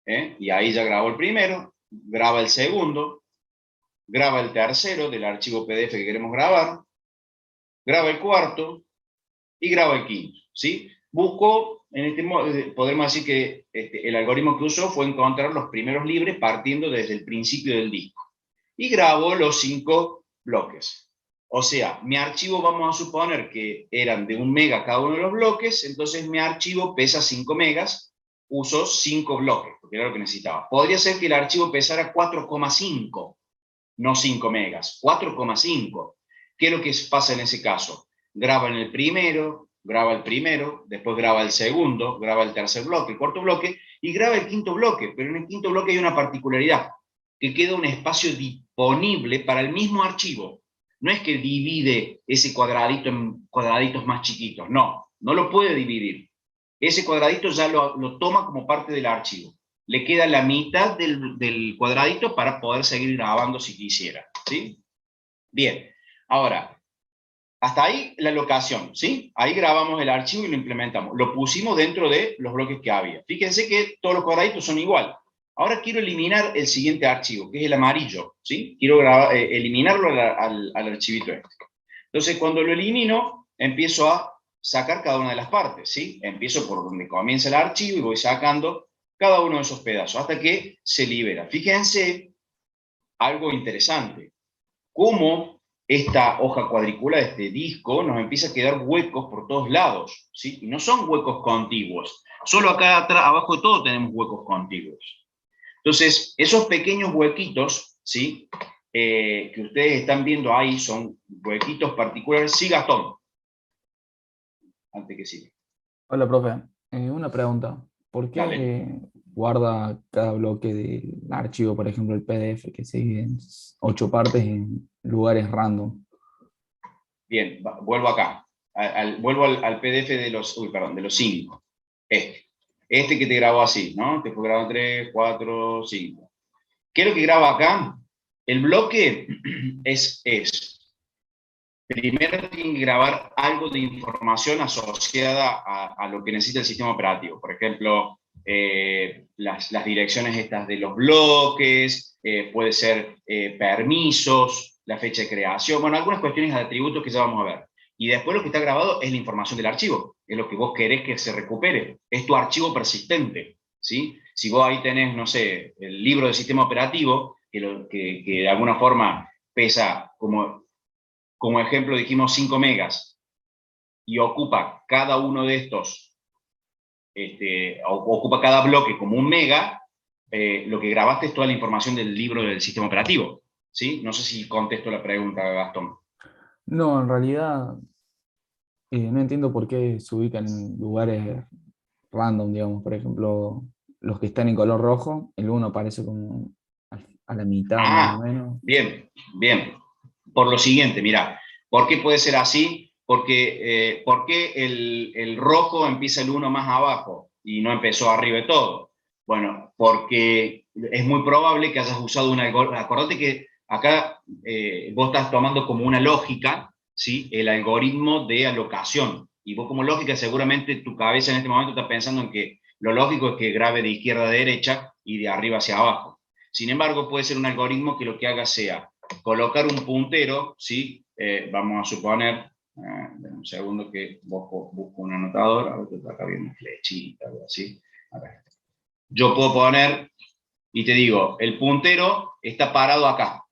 y ahí ya grabó el primero, graba el segundo, graba el tercero del archivo PDF que queremos grabar, graba el cuarto y graba el quinto, ¿sí? Busco, en este modo, podemos decir que el algoritmo que usó fue encontrar los primeros libres partiendo desde el principio del disco. Y grabó los 5 bloques. O sea, mi archivo vamos a suponer que eran de 1 mega cada uno de los bloques, entonces mi archivo pesa 5 megas, usó 5 bloques, porque era lo que necesitaba. Podría ser que el archivo pesara 4,5, no 5 megas, 4,5. ¿Qué es lo que pasa en ese caso? Graba en el primero, graba el primero, después graba el segundo, graba el tercer bloque, el cuarto bloque, y graba el quinto bloque, pero en el quinto bloque hay una particularidad, que queda un espacio disponible para el mismo archivo. No es que divide ese cuadradito en cuadraditos más chiquitos, no lo puede dividir. Ese cuadradito ya lo toma como parte del archivo. Le queda la mitad del cuadradito para poder seguir grabando si quisiera, ¿sí? Bien, ahora, hasta ahí la locación, ¿sí? Ahí grabamos el archivo y lo implementamos. Lo pusimos dentro de los bloques que había. Fíjense que todos los cuadraditos son igual. Ahora quiero eliminar el siguiente archivo, que es el amarillo, ¿sí? Quiero eliminarlo al archivito este. Entonces, cuando lo elimino, empiezo a sacar cada una de las partes, ¿sí? Empiezo por donde comienza el archivo y voy sacando cada uno de esos pedazos hasta que se libera. Fíjense algo interesante, cómo esta hoja cuadriculada, este disco, nos empieza a quedar huecos por todos lados, ¿sí? Y no son huecos contiguos, solo acá atrás, abajo de todo tenemos huecos contiguos. Entonces, esos pequeños huequitos, ¿sí? Que ustedes están viendo ahí son huequitos particulares. Sí, Gastón, antes que siga. Hola, profe. Una pregunta. ¿Por qué Dale. guarda cada bloque del archivo, por ejemplo, el PDF, que se divide en 8 partes en lugares random? Bien, vuelvo acá. Vuelvo al PDF de los 5. Este que te grabó así, ¿no? Te fue grabado 3, 4, 5. ¿Qué es lo que graba acá? El bloque es primero tiene que grabar algo de información asociada a lo que necesita el sistema operativo. Por ejemplo, las direcciones estas de los bloques, puede ser permisos, la fecha de creación, bueno, algunas cuestiones de atributos que ya vamos a ver. Y después lo que está grabado es la información del archivo, es lo que vos querés que se recupere, es tu archivo persistente, ¿sí? Si vos ahí tenés, no sé, el libro del sistema operativo, que de alguna forma pesa como ejemplo dijimos 5 megas, y ocupa cada uno de estos, ocupa cada bloque como un mega, lo que grabaste es toda la información del libro del sistema operativo, ¿sí? No sé si contesto la pregunta, Gastón. No, en realidad no entiendo por qué se ubican en lugares random, digamos. Por ejemplo, los que están en color rojo, el uno aparece como a la mitad más o menos. Bien, bien. Por lo siguiente, mira, ¿por qué puede ser así? Porque, ¿por qué el rojo empieza el 1 más abajo y no empezó arriba de todo? Bueno, porque es muy probable que hayas usado un algoritmo. Acordate que acá vos estás tomando como una lógica, ¿sí? El algoritmo de alocación. Y vos como lógica seguramente tu cabeza en este momento está pensando en que lo lógico es que grabe de izquierda a derecha y de arriba hacia abajo. Sin embargo, puede ser un algoritmo que lo que haga sea colocar un puntero, ¿sí? Vamos a suponer, un segundo que busco un anotador, a ver que acá viene una flechita, algo así. A ver. Yo puedo poner, y te digo, el puntero está parado acá,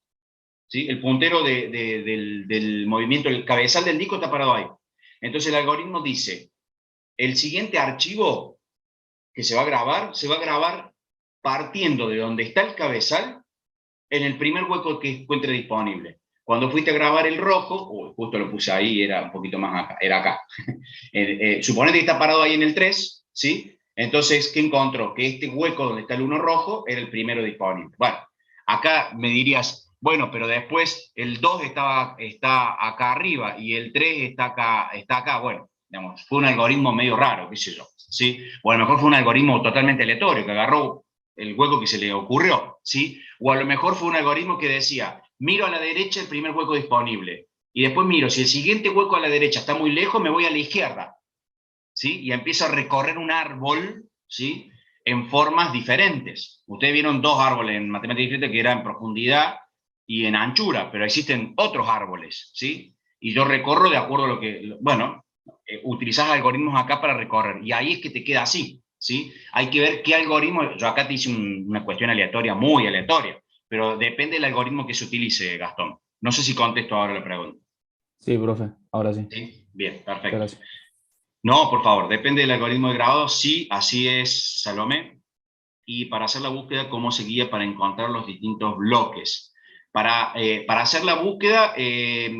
¿sí? El puntero del movimiento, el cabezal del disco está parado ahí. Entonces el algoritmo dice, el siguiente archivo que se va a grabar partiendo de donde está el cabezal en el primer hueco que encuentre disponible. Cuando fuiste a grabar el rojo, justo lo puse ahí, era un poquito más acá, era acá. Suponete que está parado ahí en el 3, ¿sí? Entonces, ¿qué encontró? Que este hueco donde está el 1 rojo era el primero disponible. Bueno, acá me dirías, bueno, pero después el 2 está acá arriba y el 3 está acá. Bueno, digamos, fue un algoritmo medio raro, qué sé yo, ¿sí? O a lo mejor fue un algoritmo totalmente aleatorio, que agarró el hueco que se le ocurrió, ¿sí? O a lo mejor fue un algoritmo que decía, miro a la derecha el primer hueco disponible, y después miro, si el siguiente hueco a la derecha está muy lejos, me voy a la izquierda, ¿sí? Y empiezo a recorrer un árbol, ¿sí? En formas diferentes. Ustedes vieron dos árboles en matemática discreta que eran en profundidad y en anchura, pero existen otros árboles, ¿sí? Y yo recorro de acuerdo a lo que, bueno, utilizás algoritmos acá para recorrer, y ahí es que te queda así, ¿sí? Hay que ver qué algoritmo, yo acá te hice una cuestión aleatoria, muy aleatoria, pero depende del algoritmo que se utilice, Gastón. No sé si contesto ahora la pregunta. Sí, profe, ahora sí. ¿Sí? Bien, perfecto. Gracias. No, por favor, depende del algoritmo de grabado, sí, así es, Salomé. Y para hacer la búsqueda, ¿cómo se guía para encontrar los distintos bloques? Para hacer la búsqueda,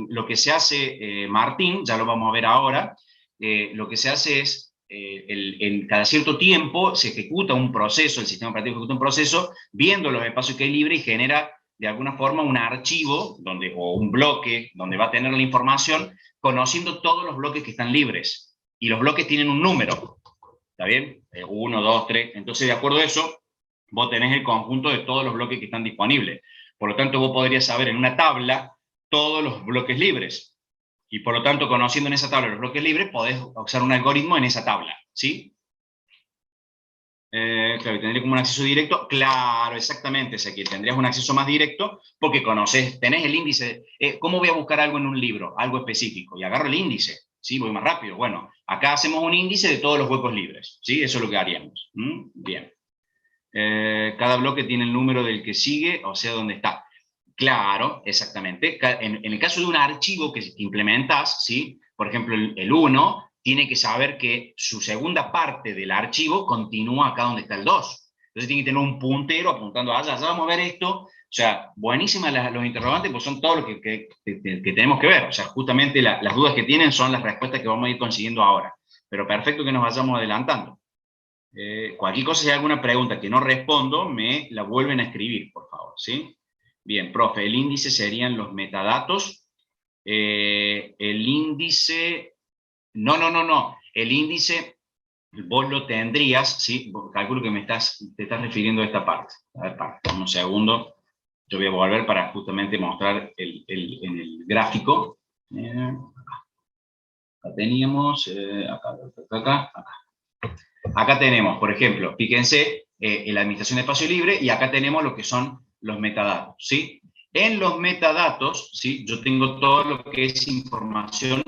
lo que se hace, Martín, ya lo vamos a ver ahora, lo que se hace es, en cada cierto tiempo se ejecuta un proceso, el sistema operativo ejecuta un proceso, viendo los espacios que hay libre y genera de alguna forma un archivo o un bloque donde va a tener la información, conociendo todos los bloques que están libres. Y los bloques tienen un número, ¿está bien? 1, 2, 3. Entonces, de acuerdo a eso, vos tenés el conjunto de todos los bloques que están disponibles. Por lo tanto, vos podrías saber en una tabla todos los bloques libres. Y por lo tanto, conociendo en esa tabla los bloques libres, podés usar un algoritmo en esa tabla, ¿sí? Claro, tendría como un acceso directo. Claro, exactamente, Ezequiel. Tendrías un acceso más directo porque conoces, tenés el índice. ¿Cómo voy a buscar algo en un libro? Algo específico. Y agarro el índice. ¿Sí? Voy más rápido. Bueno, acá hacemos un índice de todos los huecos libres. ¿Sí? Eso es lo que haríamos. Bien. Cada bloque tiene el número del que sigue, o sea, dónde está. Claro, exactamente. En el caso de un archivo que implementas, ¿sí? Por ejemplo, el 1 tiene que saber que su segunda parte del archivo continúa acá donde está el 2. Entonces tiene que tener un puntero apuntando allá. Ya vamos a ver esto. O sea, buenísimas los interrogantes, pues son todo lo que tenemos que ver. O sea, justamente las dudas que tienen son las respuestas que vamos a ir consiguiendo ahora. Pero perfecto que nos vayamos adelantando. Cualquier cosa, si hay alguna pregunta que no respondo, me la vuelven a escribir, por favor, ¿sí? Bien, profe, el índice serían los metadatos. El índice, no. El índice, vos lo tendrías, ¿sí? Calculo que te estás refiriendo a esta parte. A ver, un segundo. Yo voy a volver para justamente mostrar en el gráfico. Acá teníamos, acá. Acá tenemos, por ejemplo, fíjense, la administración de espacio libre, y acá tenemos lo que son los metadatos, ¿sí? En los metadatos, ¿sí? Yo tengo todo lo que es información,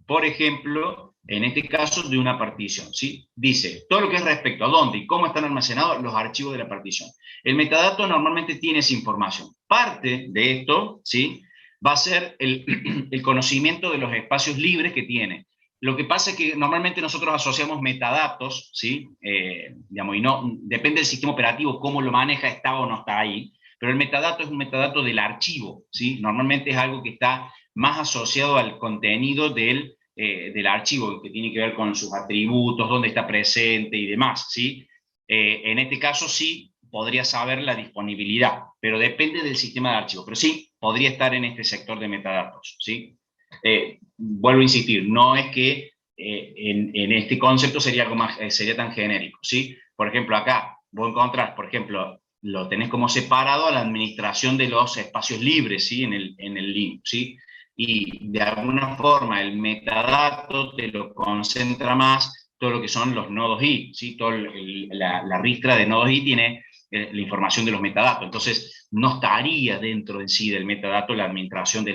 por ejemplo, en este caso de una partición, ¿sí? Dice, todo lo que es respecto a dónde y cómo están almacenados los archivos de la partición. El metadato normalmente tiene esa información. Parte de esto, ¿sí? Va a ser el conocimiento de los espacios libres que tiene. Lo que pasa es que normalmente nosotros asociamos metadatos, ¿sí? Digamos, y no, depende del sistema operativo cómo lo maneja, está o no está ahí, pero el metadato es un metadato del archivo, ¿sí? Normalmente es algo que está más asociado al contenido del archivo, que tiene que ver con sus atributos, dónde está presente y demás, ¿sí? En este caso sí podría saber la disponibilidad, pero depende del sistema de archivo, pero sí podría estar en este sector de metadatos, ¿sí? Vuelvo a insistir, no es que en este concepto sería, sería tan genérico, ¿sí? Por ejemplo, acá vos encontrás, por ejemplo, lo tenés como separado a la administración de los espacios libres, ¿sí? En el link, ¿sí? Y de alguna forma el metadato te lo concentra más todo lo que son los nodos I, ¿sí? Toda la ristra de nodos I tiene la información de los metadatos, entonces no estaría dentro en sí del metadato la administración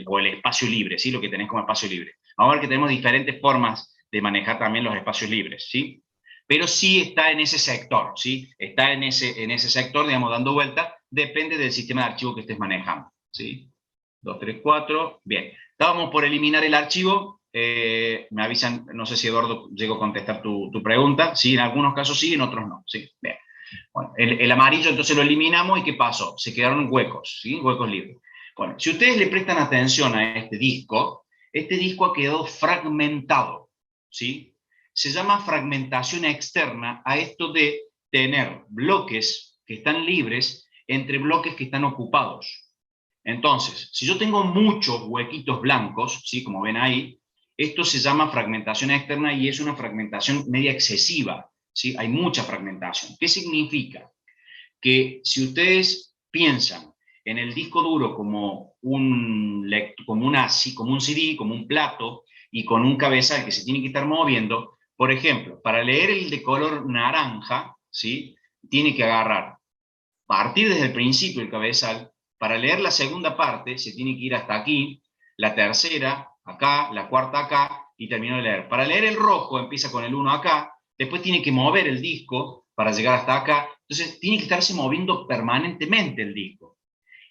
o el espacio libre, ¿sí? Lo que tenés como espacio libre. Vamos a ver que tenemos diferentes formas de manejar también los espacios libres, ¿sí? Pero sí está en ese sector, ¿sí? Está en ese sector, digamos, dando vuelta, depende del sistema de archivo que estés manejando, ¿sí? 2, 3, 4, bien. Estábamos por eliminar el archivo, me avisan, no sé si Eduardo llegó a contestar tu pregunta, sí, en algunos casos sí, en otros no, sí, bien. Bueno, el amarillo entonces lo eliminamos y ¿qué pasó? Se quedaron huecos, ¿sí? Huecos libres. Bueno, si ustedes le prestan atención a este disco ha quedado fragmentado, ¿sí? Se llama fragmentación externa a esto de tener bloques que están libres entre bloques que están ocupados. Entonces, si yo tengo muchos huequitos blancos, ¿sí? Como ven ahí, esto se llama fragmentación externa y es una fragmentación media excesiva, ¿sí? Hay mucha fragmentación. ¿Qué significa? Que si ustedes piensan en el disco duro como un CD, como un plato, y con un cabezal que se tiene que estar moviendo, por ejemplo, para leer el de color naranja, ¿sí? Tiene que agarrar, partir desde el principio el cabezal, para leer la segunda parte se tiene que ir hasta aquí, la tercera acá, la cuarta acá, y terminó de leer. Para leer el rojo empieza con el 1 acá, después tiene que mover el disco para llegar hasta acá, entonces tiene que estarse moviendo permanentemente el disco.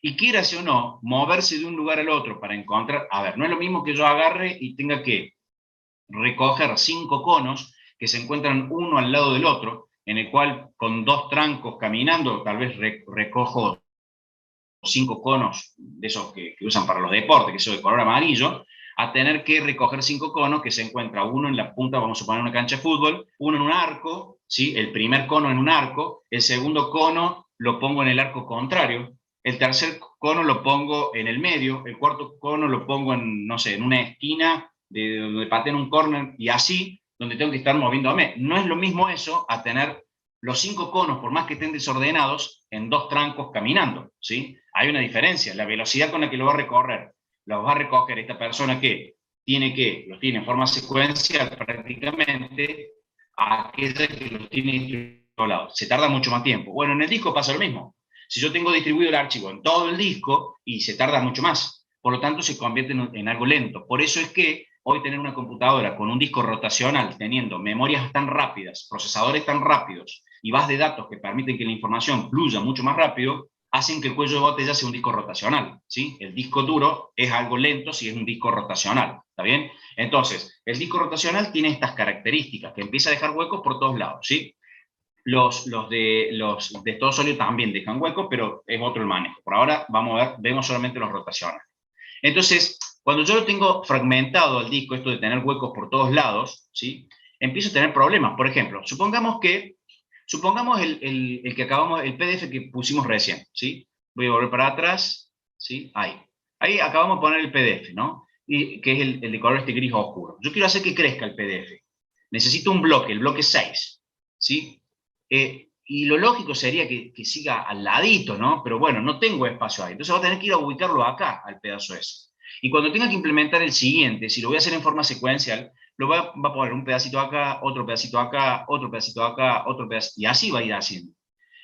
Y quieras o no, moverse de un lugar al otro para encontrar, a ver, no es lo mismo que yo agarre y tenga que recoger 5 conos que se encuentran uno al lado del otro, en el cual con 2 trancos caminando, tal vez recojo 5 conos de esos que usan para los deportes, que son de color amarillo, a tener que recoger 5 conos que se encuentra uno en la punta, vamos a poner una cancha de fútbol, uno en un arco, ¿sí? El primer cono en un arco, el segundo cono lo pongo en el arco contrario, el tercer cono lo pongo en el medio, el cuarto cono lo pongo en, no sé, en una esquina de donde pateen un córner y así, donde tengo que estar moviéndome. No es lo mismo eso a tener los 5 conos, por más que estén desordenados, en 2 trancos caminando, ¿sí? Hay una diferencia, la velocidad con la que lo va a recorrer, lo va a recoger esta persona que los tiene en forma secuencial prácticamente, a aquella que los tiene controlados. Se tarda mucho más tiempo. Bueno, en el disco pasa lo mismo. Si yo tengo distribuido el archivo en todo el disco, y se tarda mucho más, por lo tanto se convierte en algo lento. Por eso es que hoy tener una computadora con un disco rotacional, teniendo memorias tan rápidas, procesadores tan rápidos, y bases de datos que permiten que la información fluya mucho más rápido, hacen que el cuello de botella sea un disco rotacional, ¿sí? El disco duro es algo lento si es un disco rotacional, ¿está bien? Entonces, el disco rotacional tiene estas características, que empieza a dejar huecos por todos lados, ¿sí? Los de estado sólido también dejan huecos, pero es otro el manejo. Por ahora vemos solamente los rotacionales. Entonces, cuando yo lo tengo fragmentado el disco, esto de tener huecos por todos lados, ¿sí? Empiezo a tener problemas. Por ejemplo, supongamos el que acabamos, el PDF que pusimos recién, ¿sí? Voy a volver para atrás, ¿sí? Ahí acabamos de poner el PDF, ¿no? Y, que es el de color este gris oscuro. Yo quiero hacer que crezca el PDF. Necesito un bloque, el bloque 6, ¿sí? Y lo lógico sería que siga al ladito, ¿no? Pero bueno, no tengo espacio ahí. Entonces voy a tener que ir a ubicarlo acá, al pedazo ese. Y cuando tenga que implementar el siguiente, si lo voy a hacer en forma secuencial, va a poner un pedacito acá, otro pedacito acá, otro pedacito acá, otro pedacito, y así va a ir haciendo.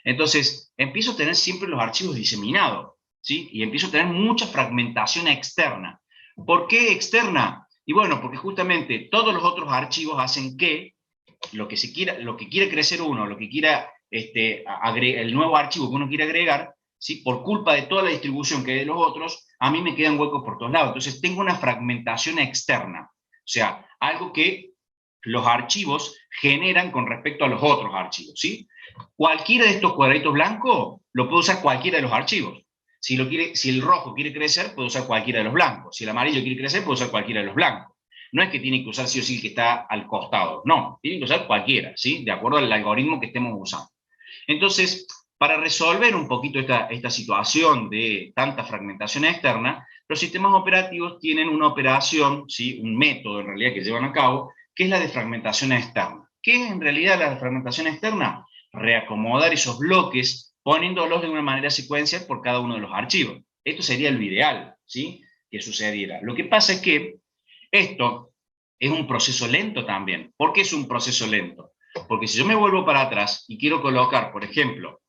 Entonces, empiezo a tener siempre los archivos diseminados, ¿sí? Y empiezo a tener mucha fragmentación externa. ¿Por qué externa? Y bueno, porque justamente todos los otros archivos hacen que lo que quiere crecer uno, lo que quiera el nuevo archivo que uno quiere agregar, ¿sí? Por culpa de toda la distribución que hay de los otros, a mí me quedan huecos por todos lados. Entonces tengo una fragmentación externa. O sea, algo que los archivos generan con respecto a los otros archivos, ¿sí? Cualquiera de estos cuadraditos blancos lo puede usar cualquiera de los archivos. Si el rojo quiere crecer, puede usar cualquiera de los blancos. Si el amarillo quiere crecer, puede usar cualquiera de los blancos. No es que tiene que usar sí o sí el que está al costado, no, tiene que usar cualquiera, ¿sí? De acuerdo al algoritmo que estemos usando. Entonces, para resolver un poquito esta situación de tanta fragmentación externa, los sistemas operativos tienen una operación, ¿sí? Un método en realidad que llevan a cabo, que es la de fragmentación externa. ¿Qué es en realidad la de fragmentación externa? Reacomodar esos bloques poniéndolos de una manera secuencial por cada uno de los archivos. Esto sería lo ideal, ¿sí? Que sucediera. Lo que pasa es que esto es un proceso lento también. ¿Por qué es un proceso lento? Porque si yo me vuelvo para atrás y quiero colocar, por ejemplo,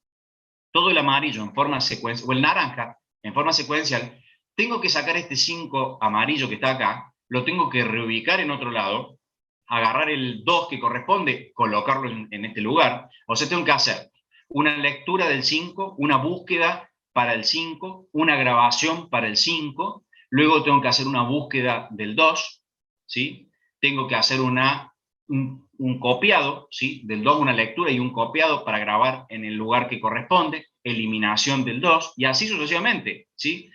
todo el amarillo en forma secuencial, o el naranja en forma secuencial, tengo que sacar este 5 amarillo que está acá, lo tengo que reubicar en otro lado, agarrar el 2 que corresponde, colocarlo en este lugar. O sea, tengo que hacer una lectura del 5, una búsqueda para el 5, una grabación para el 5, luego tengo que hacer una búsqueda del 2, ¿sí? Tengo que hacer un copiado, ¿sí? Del 2, una lectura y un copiado para grabar en el lugar que corresponde, eliminación del 2, y así sucesivamente, ¿sí?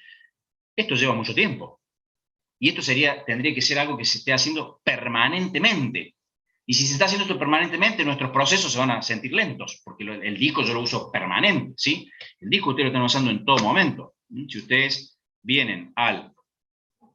Esto lleva mucho tiempo. Y esto tendría que ser algo que se esté haciendo permanentemente. Y si se está haciendo esto permanentemente, nuestros procesos se van a sentir lentos, porque el disco yo lo uso permanente, ¿sí? El disco ustedes lo están usando en todo momento. Si ustedes vienen al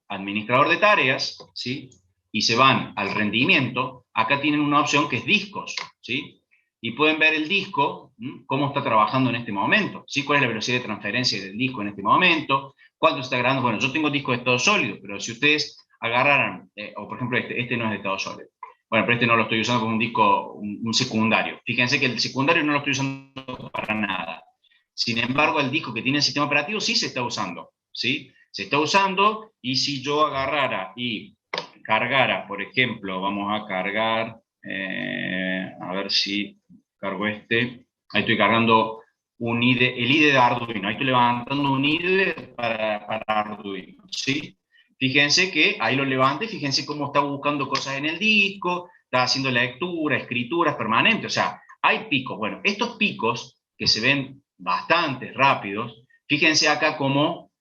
administrador de tareas, ¿sí? Y se van al rendimiento, acá tienen una opción que es discos, ¿sí? Y pueden ver el disco, cómo está trabajando en este momento, ¿sí? Cuál es la velocidad de transferencia del disco en este momento, cuánto está grabando. Bueno, yo tengo discos de estado sólido, pero si ustedes agarraran, o por ejemplo este no es de estado sólido, bueno, pero este no lo estoy usando como un disco, un secundario. Fíjense que el secundario no lo estoy usando para nada. Sin embargo, el disco que tiene el sistema operativo sí se está usando, ¿sí? Se está usando, y si yo agarrara y cargara, por ejemplo, vamos a cargar, a ver si cargo ahí estoy cargando el IDE de Arduino, ahí estoy levantando un IDE para Arduino, ¿sí? Fíjense que ahí lo levanté, fíjense cómo está buscando cosas en el disco, está haciendo lectura, escrituras permanentes, o sea, hay picos. Bueno, estos picos que se ven bastante rápidos, fíjense acá cómo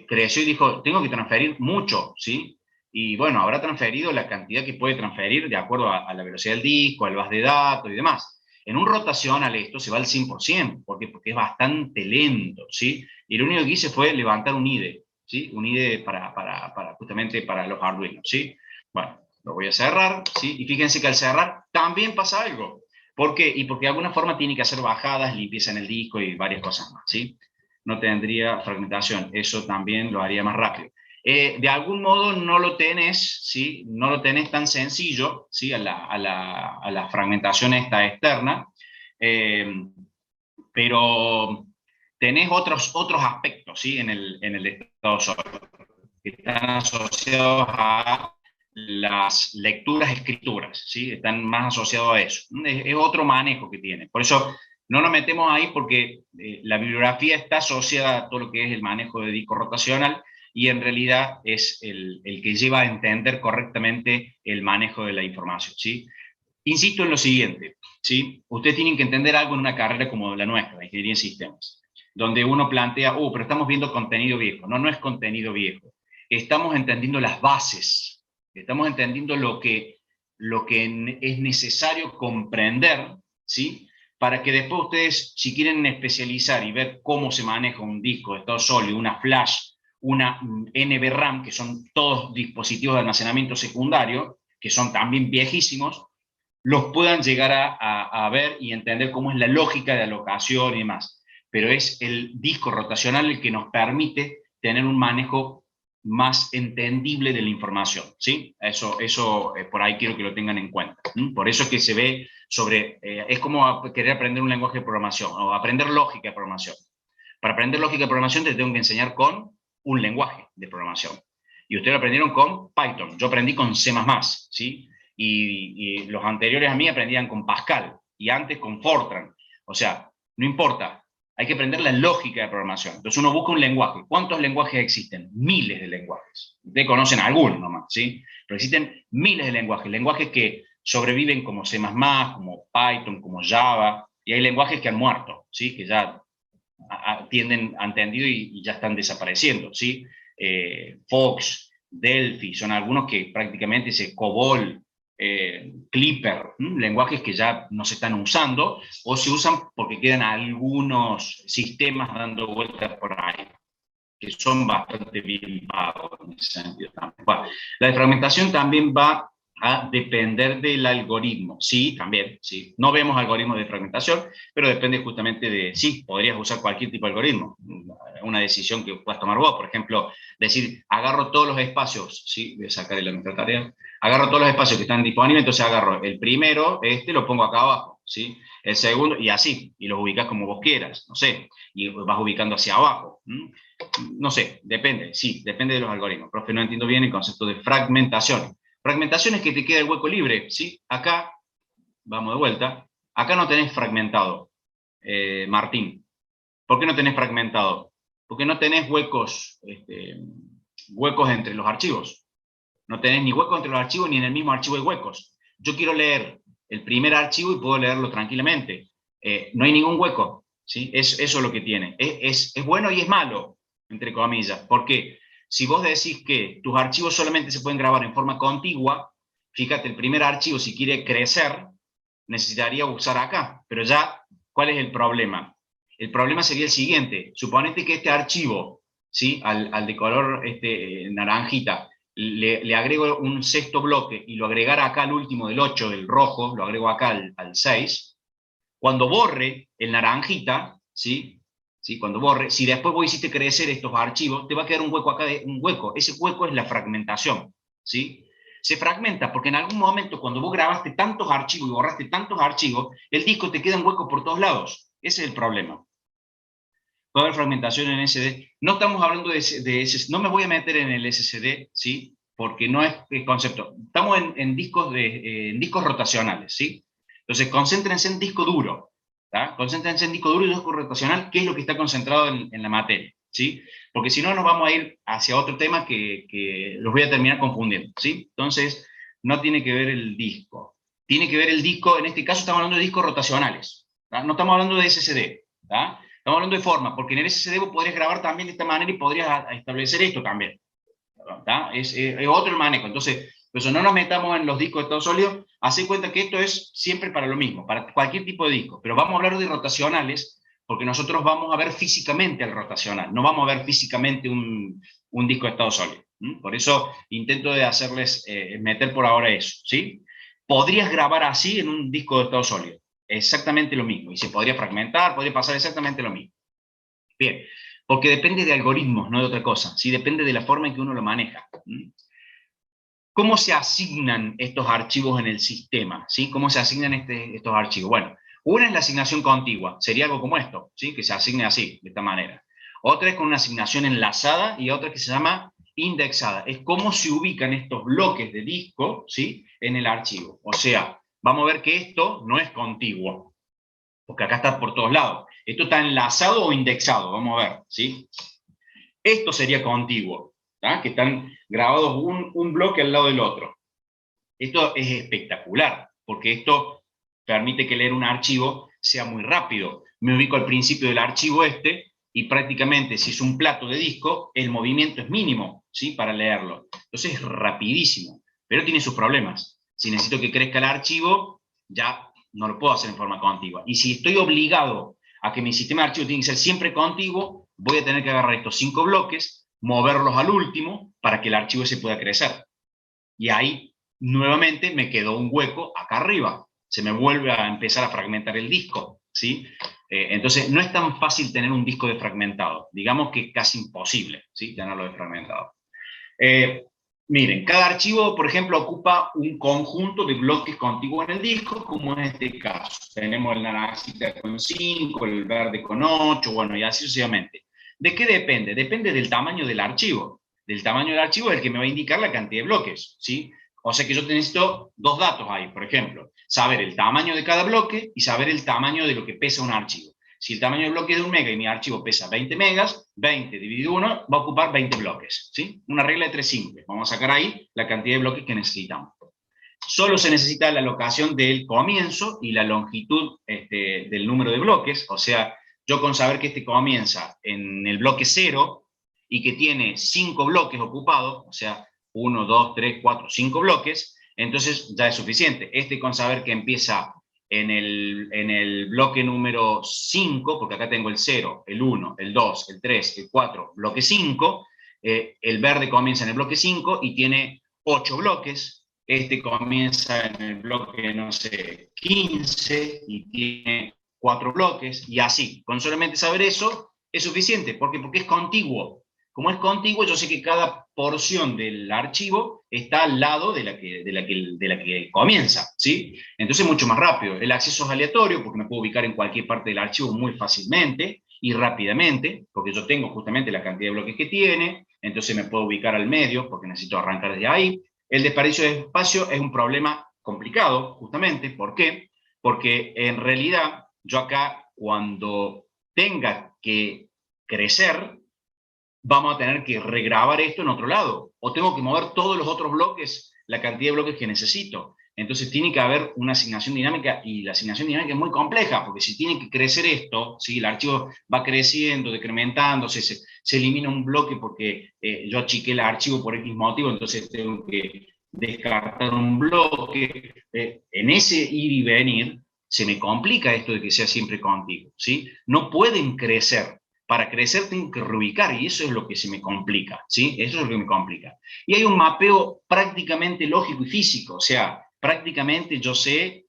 creció y dijo, tengo que transferir mucho, ¿sí? Y bueno, habrá transferido la cantidad que puede transferir de acuerdo a la velocidad del disco, al base de datos y demás. En un rotacional esto se va al 100%, ¿por qué? Porque es bastante lento, ¿sí? Y lo único que hice fue levantar un IDE, ¿sí? Un IDE justamente para los Arduino, ¿sí? Bueno, lo voy a cerrar, ¿sí? Y fíjense que al cerrar también pasa algo. ¿Por qué? Y porque de alguna forma tiene que hacer bajadas, limpieza en el disco y varias cosas más, ¿sí? No tendría fragmentación, eso también lo haría más rápido. De algún modo no lo tenés, ¿sí? No lo tenés tan sencillo, ¿sí? A la fragmentación esta externa, pero tenés otros aspectos, ¿sí? En el estado sólido, que están asociados a las lecturas, escrituras, ¿sí? Están más asociados a eso. Es otro manejo que tiene. Por eso no nos metemos ahí, porque la bibliografía está asociada a todo lo que es el manejo de disco rotacional, y en realidad es el que lleva a entender correctamente el manejo de la información, ¿sí? Insisto en lo siguiente, ¿sí? Ustedes tienen que entender algo en una carrera como la nuestra, la ingeniería en sistemas, donde uno plantea, pero estamos viendo contenido viejo. No, no es contenido viejo. Estamos entendiendo las bases, estamos entendiendo lo que es necesario comprender, ¿sí? Para que después ustedes, si quieren especializar y ver cómo se maneja un disco de estado sólido, una flash, una NVRAM, que son todos dispositivos de almacenamiento secundario, que son también viejísimos, los puedan llegar a ver y entender cómo es la lógica de alocación y demás. Pero es el disco rotacional el que nos permite tener un manejo más entendible de la información, ¿sí? Eso por ahí quiero que lo tengan en cuenta. Por eso es que se ve es como querer aprender un lenguaje de programación, o aprender lógica de programación. Para aprender lógica de programación te tengo que enseñar con un lenguaje de programación. Y ustedes lo aprendieron con Python, yo aprendí con C++, ¿sí? Y los anteriores a mí aprendían con Pascal, y antes con Fortran. O sea, no importa, Hay que aprender la lógica de programación. Entonces uno busca un lenguaje. ¿Cuántos lenguajes existen? Miles de lenguajes. Ustedes conocen algunos nomás, ¿sí? Pero existen miles de lenguajes. Lenguajes que sobreviven como C++, como Python, como Java, y hay lenguajes que han muerto, ¿sí? Que ya han tendido y ya están desapareciendo, ¿sí? Fox, Delphi, son algunos que prácticamente COBOL, Clipper, lenguajes que ya no se están usando o se usan porque quedan algunos sistemas dando vueltas por ahí, que son bastante bien pagos en ese sentido. Bueno, la fragmentación también va a depender del algoritmo. Sí, también, sí. No vemos algoritmos de fragmentación, pero depende justamente de, sí, podrías usar cualquier tipo de algoritmo. Una decisión que puedas tomar vos, por ejemplo, decir, agarro todos los espacios, sí, voy a sacar la nuestra tarea, agarro todos los espacios que están disponibles, entonces agarro el primero, lo pongo acá abajo, sí, el segundo, y así, y los ubicas como vos quieras, no sé, y vas ubicando hacia abajo. No sé, depende, sí, depende de los algoritmos. Profe, no entiendo bien el concepto de fragmentación. Fragmentación es que te queda el hueco libre, ¿sí? Acá, vamos de vuelta, acá no tenés fragmentado, Martín. ¿Por qué no tenés fragmentado? Porque no tenés huecos, huecos entre los archivos. No tenés ni huecos entre los archivos, ni en el mismo archivo hay huecos. Yo quiero leer el primer archivo y puedo leerlo tranquilamente. No hay ningún hueco, ¿sí? Eso es lo que tiene. Es bueno y es malo, entre comillas. ¿Por qué? Si vos decís que tus archivos solamente se pueden grabar en forma contigua, fíjate, el primer archivo, si quiere crecer, necesitaría usar acá. Pero ya, ¿cuál es el problema? El problema sería el siguiente. Suponete que este archivo, ¿sí? al de color naranjita, le agrego un sexto bloque y lo agregara acá al último del 8, del rojo, lo agrego acá al 6, cuando borre el naranjita, ¿sí? ¿Sí? Cuando borre, si después vos hiciste crecer estos archivos, te va a quedar un hueco acá, un hueco. Ese hueco es la fragmentación, ¿sí? Se fragmenta porque en algún momento cuando vos grabaste tantos archivos y borraste tantos archivos, el disco te queda un hueco por todos lados. Ese es el problema. Puede haber fragmentación en SD. No estamos hablando de SSD, no me voy a meter en el SSD, ¿sí? Porque no es el concepto. Estamos en discos rotacionales, ¿sí? Entonces, concéntrense en disco duro, ¿tá? Concéntrense en disco duro y disco rotacional, que es lo que está concentrado en la materia, ¿sí? Porque si no, nos vamos a ir hacia otro tema que los voy a terminar confundiendo, ¿sí? Entonces, no tiene que ver el disco. Tiene que ver el disco, en este caso estamos hablando de discos rotacionales, ¿tá? No estamos hablando de SSD, ¿tá? Estamos hablando de forma, porque en el SSD vos podrías grabar también de esta manera y podrías establecer esto también. Es otro el manejo. Entonces, no nos metamos en los discos de estado sólido. Haced cuenta que esto es siempre para lo mismo, para cualquier tipo de disco. Pero vamos a hablar de rotacionales, porque nosotros vamos a ver físicamente el rotacional. No vamos a ver físicamente un disco de estado sólido. Por eso intento de hacerles meter por ahora eso, ¿sí? Podrías grabar así en un disco de estado sólido. Exactamente lo mismo. Y se podría fragmentar, podría pasar exactamente lo mismo. Bien, porque depende de algoritmos, no de otra cosa. ¿Sí? Depende de la forma en que uno lo maneja. ¿Cómo se asignan estos archivos en el sistema? ¿Sí? ¿Cómo se asignan estos archivos? Bueno, una es la asignación contigua. Sería algo como esto, ¿sí? Que se asigne así, de esta manera. Otra es con una asignación enlazada y otra que se llama indexada. Es cómo se ubican estos bloques de disco, ¿sí? En el archivo. O sea, vamos a ver que esto no es contiguo, porque acá está por todos lados. Esto está enlazado o indexado, vamos a ver, ¿sí? Esto sería contiguo, ¿tá? Que están grabados un bloque al lado del otro. Esto es espectacular, porque esto permite que leer un archivo sea muy rápido. Me ubico al principio del archivo y prácticamente, si es un plato de disco, el movimiento es mínimo, ¿sí? Para leerlo. Entonces es rapidísimo, pero tiene sus problemas. Si necesito que crezca el archivo, ya no lo puedo hacer en forma contigua. Y si estoy obligado a que mi sistema de archivos tiene que ser siempre contiguo, voy a tener que agarrar estos 5 bloques, moverlos al último para que el archivo se pueda crecer. Y ahí, nuevamente, me quedó un hueco acá arriba. Se me vuelve a empezar a fragmentar el disco, ¿sí? Entonces, no es tan fácil tener un disco defragmentado. Digamos que es casi imposible, ¿sí? Tenerlo defragmentado. Miren, cada archivo, por ejemplo, ocupa un conjunto de bloques contiguos en el disco, como en este caso. Tenemos el naranjita con 5, el verde con 8, bueno, y así sucesivamente. ¿De qué depende? Depende del tamaño del archivo. Del tamaño del archivo es el que me va a indicar la cantidad de bloques, ¿sí? O sea que yo necesito dos datos ahí, por ejemplo, saber el tamaño de cada bloque y saber el tamaño de lo que pesa un archivo. Si el tamaño del bloque es de 1 mega y mi archivo pesa 20 megas, 20 dividido 1 va a ocupar 20 bloques, ¿sí? Una regla de 3 simple. Vamos a sacar ahí la cantidad de bloques que necesitamos. Solo se necesita la locación del comienzo y la longitud del número de bloques, o sea, yo con saber que este comienza en el bloque 0 y que tiene 5 bloques ocupados, o sea, 1, 2, 3, 4, 5 bloques, entonces ya es suficiente. Con saber que empieza en el bloque número 5, porque acá tengo el 0, el 1, el 2, el 3, el 4, bloque 5, el verde comienza en el bloque 5 y tiene 8 bloques. Comienza en el bloque, no sé, 15 y tiene 4 bloques, y así. Con solamente saber eso es suficiente. ¿Por qué? Porque es contiguo. Como es contiguo, yo sé que cada porción del archivo está al lado de la que comienza, ¿sí? Entonces es mucho más rápido. El acceso es aleatorio, porque me puedo ubicar en cualquier parte del archivo muy fácilmente y rápidamente, porque yo tengo justamente la cantidad de bloques que tiene, entonces me puedo ubicar al medio, porque necesito arrancar desde ahí. El desperdicio de espacio es un problema complicado, justamente. ¿Por qué? Porque en realidad yo acá, cuando tenga que crecer, vamos a tener que regrabar esto en otro lado, o tengo que mover todos los otros bloques, la cantidad de bloques que necesito. Entonces tiene que haber una asignación dinámica, y la asignación dinámica es muy compleja, porque si tiene que crecer esto, ¿sí? El archivo va creciendo, decrementándose, se elimina un bloque porque yo achiqué el archivo por X motivo, entonces tengo que descartar un bloque. En ese ir y venir se me complica esto de que sea siempre contiguo, ¿sí? No pueden crecer. Para crecer tengo que reubicar, y eso es lo que se me complica, ¿sí? Eso es lo que me complica. Y hay un mapeo prácticamente lógico y físico, o sea, prácticamente yo sé,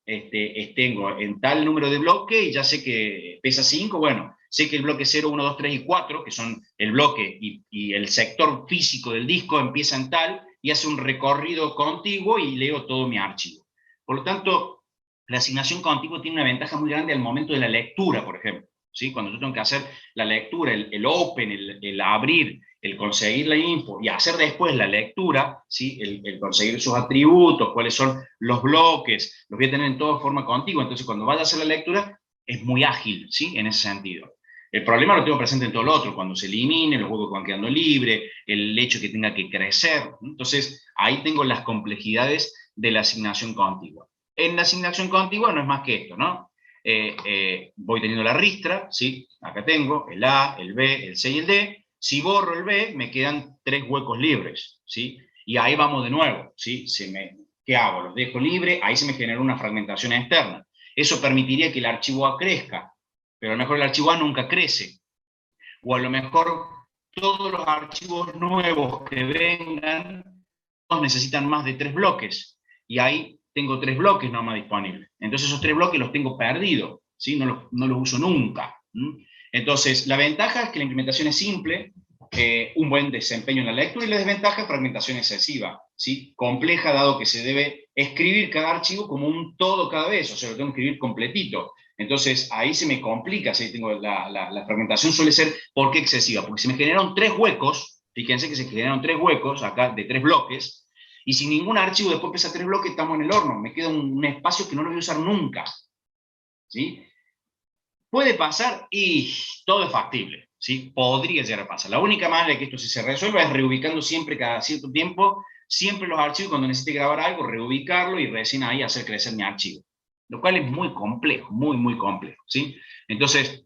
tengo en tal número de bloque y ya sé que pesa 5, bueno, sé que el bloque 0, 1, 2, 3 y 4, que son el bloque y el sector físico del disco, empieza en tal, y hace un recorrido contiguo y leo todo mi archivo. Por lo tanto, la asignación contigua tiene una ventaja muy grande al momento de la lectura, por ejemplo. ¿Sí? Cuando yo tengo que hacer la lectura, el open, el abrir, el conseguir la info y hacer después la lectura, ¿sí? El conseguir sus atributos, cuáles son los bloques, los voy a tener en toda forma contigua. Entonces, cuando vaya a hacer la lectura, es muy ágil, ¿sí? En ese sentido. El problema lo tengo presente en todo lo otro, cuando se elimine, los huecos van quedando libres, el hecho que tenga que crecer. Entonces, ahí tengo las complejidades de la asignación contigua. En la asignación contigua no es más que esto, ¿no? Voy teniendo la ristra, ¿sí? Acá tengo el A, el B, el C y el D. Si borro el B, me quedan 3 huecos libres, ¿sí? Y ahí vamos de nuevo, ¿sí? ¿Qué hago? Los dejo libres, ahí se me genera una fragmentación externa. Eso permitiría que el archivo A crezca, pero a lo mejor el archivo A nunca crece. O a lo mejor todos los archivos nuevos que vengan necesitan más de 3 bloques, y ahí tengo 3 bloques nomás disponibles. Entonces esos 3 bloques los tengo perdidos, ¿sí? No los uso nunca. Entonces, la ventaja es que la implementación es simple, un buen desempeño en la lectura, y la desventaja es fragmentación excesiva, ¿sí? Compleja, dado que se debe escribir cada archivo como un todo cada vez, o sea, lo tengo que escribir completito. Entonces, ahí se me complica, ¿sí? La fragmentación suele ser, ¿por qué excesiva? Porque se me generaron 3 huecos, fíjense que se generaron 3 huecos acá de 3 bloques, y si ningún archivo después pesa 3 bloques, estamos en el horno, me queda un espacio que no lo voy a usar nunca, ¿sí? Puede pasar, y todo es factible, ¿sí? Podría llegar a pasar. La única manera de que esto se resuelva es reubicando siempre, cada cierto tiempo, siempre los archivos, cuando necesite grabar algo, reubicarlo y recién ahí hacer crecer mi archivo. Lo cual es muy complejo, muy, muy complejo, ¿sí? Entonces,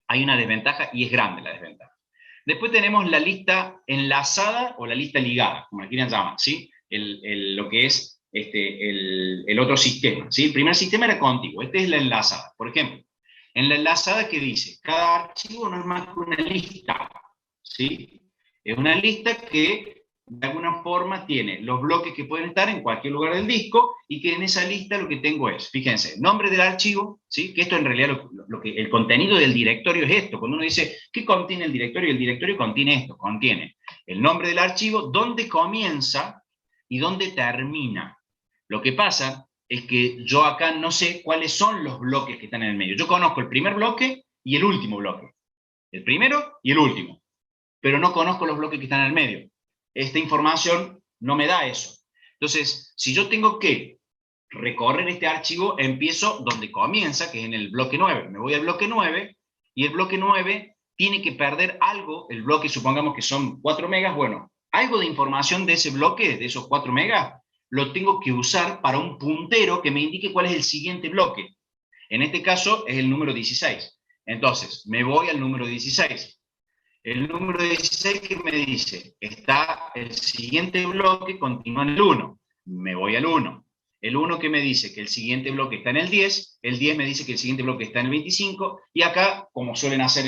hay una desventaja, y es grande la desventaja. Después tenemos la lista enlazada o la lista ligada, como la quieran llamar, ¿sí? Lo que es el otro sistema, ¿sí? El primer sistema era contiguo, este es la enlazada. Por ejemplo, en la enlazada, ¿qué dice? Cada archivo no es más que una lista, ¿sí? Es una lista que de alguna forma tiene los bloques que pueden estar en cualquier lugar del disco, y que en esa lista lo que tengo es, fíjense, nombre del archivo, ¿sí? Que esto en realidad el contenido del directorio es esto. Cuando uno dice, ¿qué contiene el directorio? El directorio contiene esto, contiene el nombre del archivo, dónde comienza y dónde termina. Lo que pasa es que yo acá no sé cuáles son los bloques que están en el medio. Yo conozco el primer bloque y el último bloque. El primero y el último. Pero no conozco los bloques que están en el medio. Esta información no me da eso. Entonces, si yo tengo que recorrer este archivo, empiezo donde comienza, que es en el bloque 9. Me voy al bloque 9 y el bloque 9 tiene que perder algo, el bloque supongamos que son 4 megas, bueno, algo de información de ese bloque, de esos 4 megas, lo tengo que usar para un puntero que me indique cuál es el siguiente bloque. En este caso es el número 16. Entonces, me voy al número 16. El número 16 que me dice, está el siguiente bloque, continúa en el 1. Me voy al 1. El 1 que me dice que el siguiente bloque está en el 10 me dice que el siguiente bloque está en el 25, y acá, como suelen hacer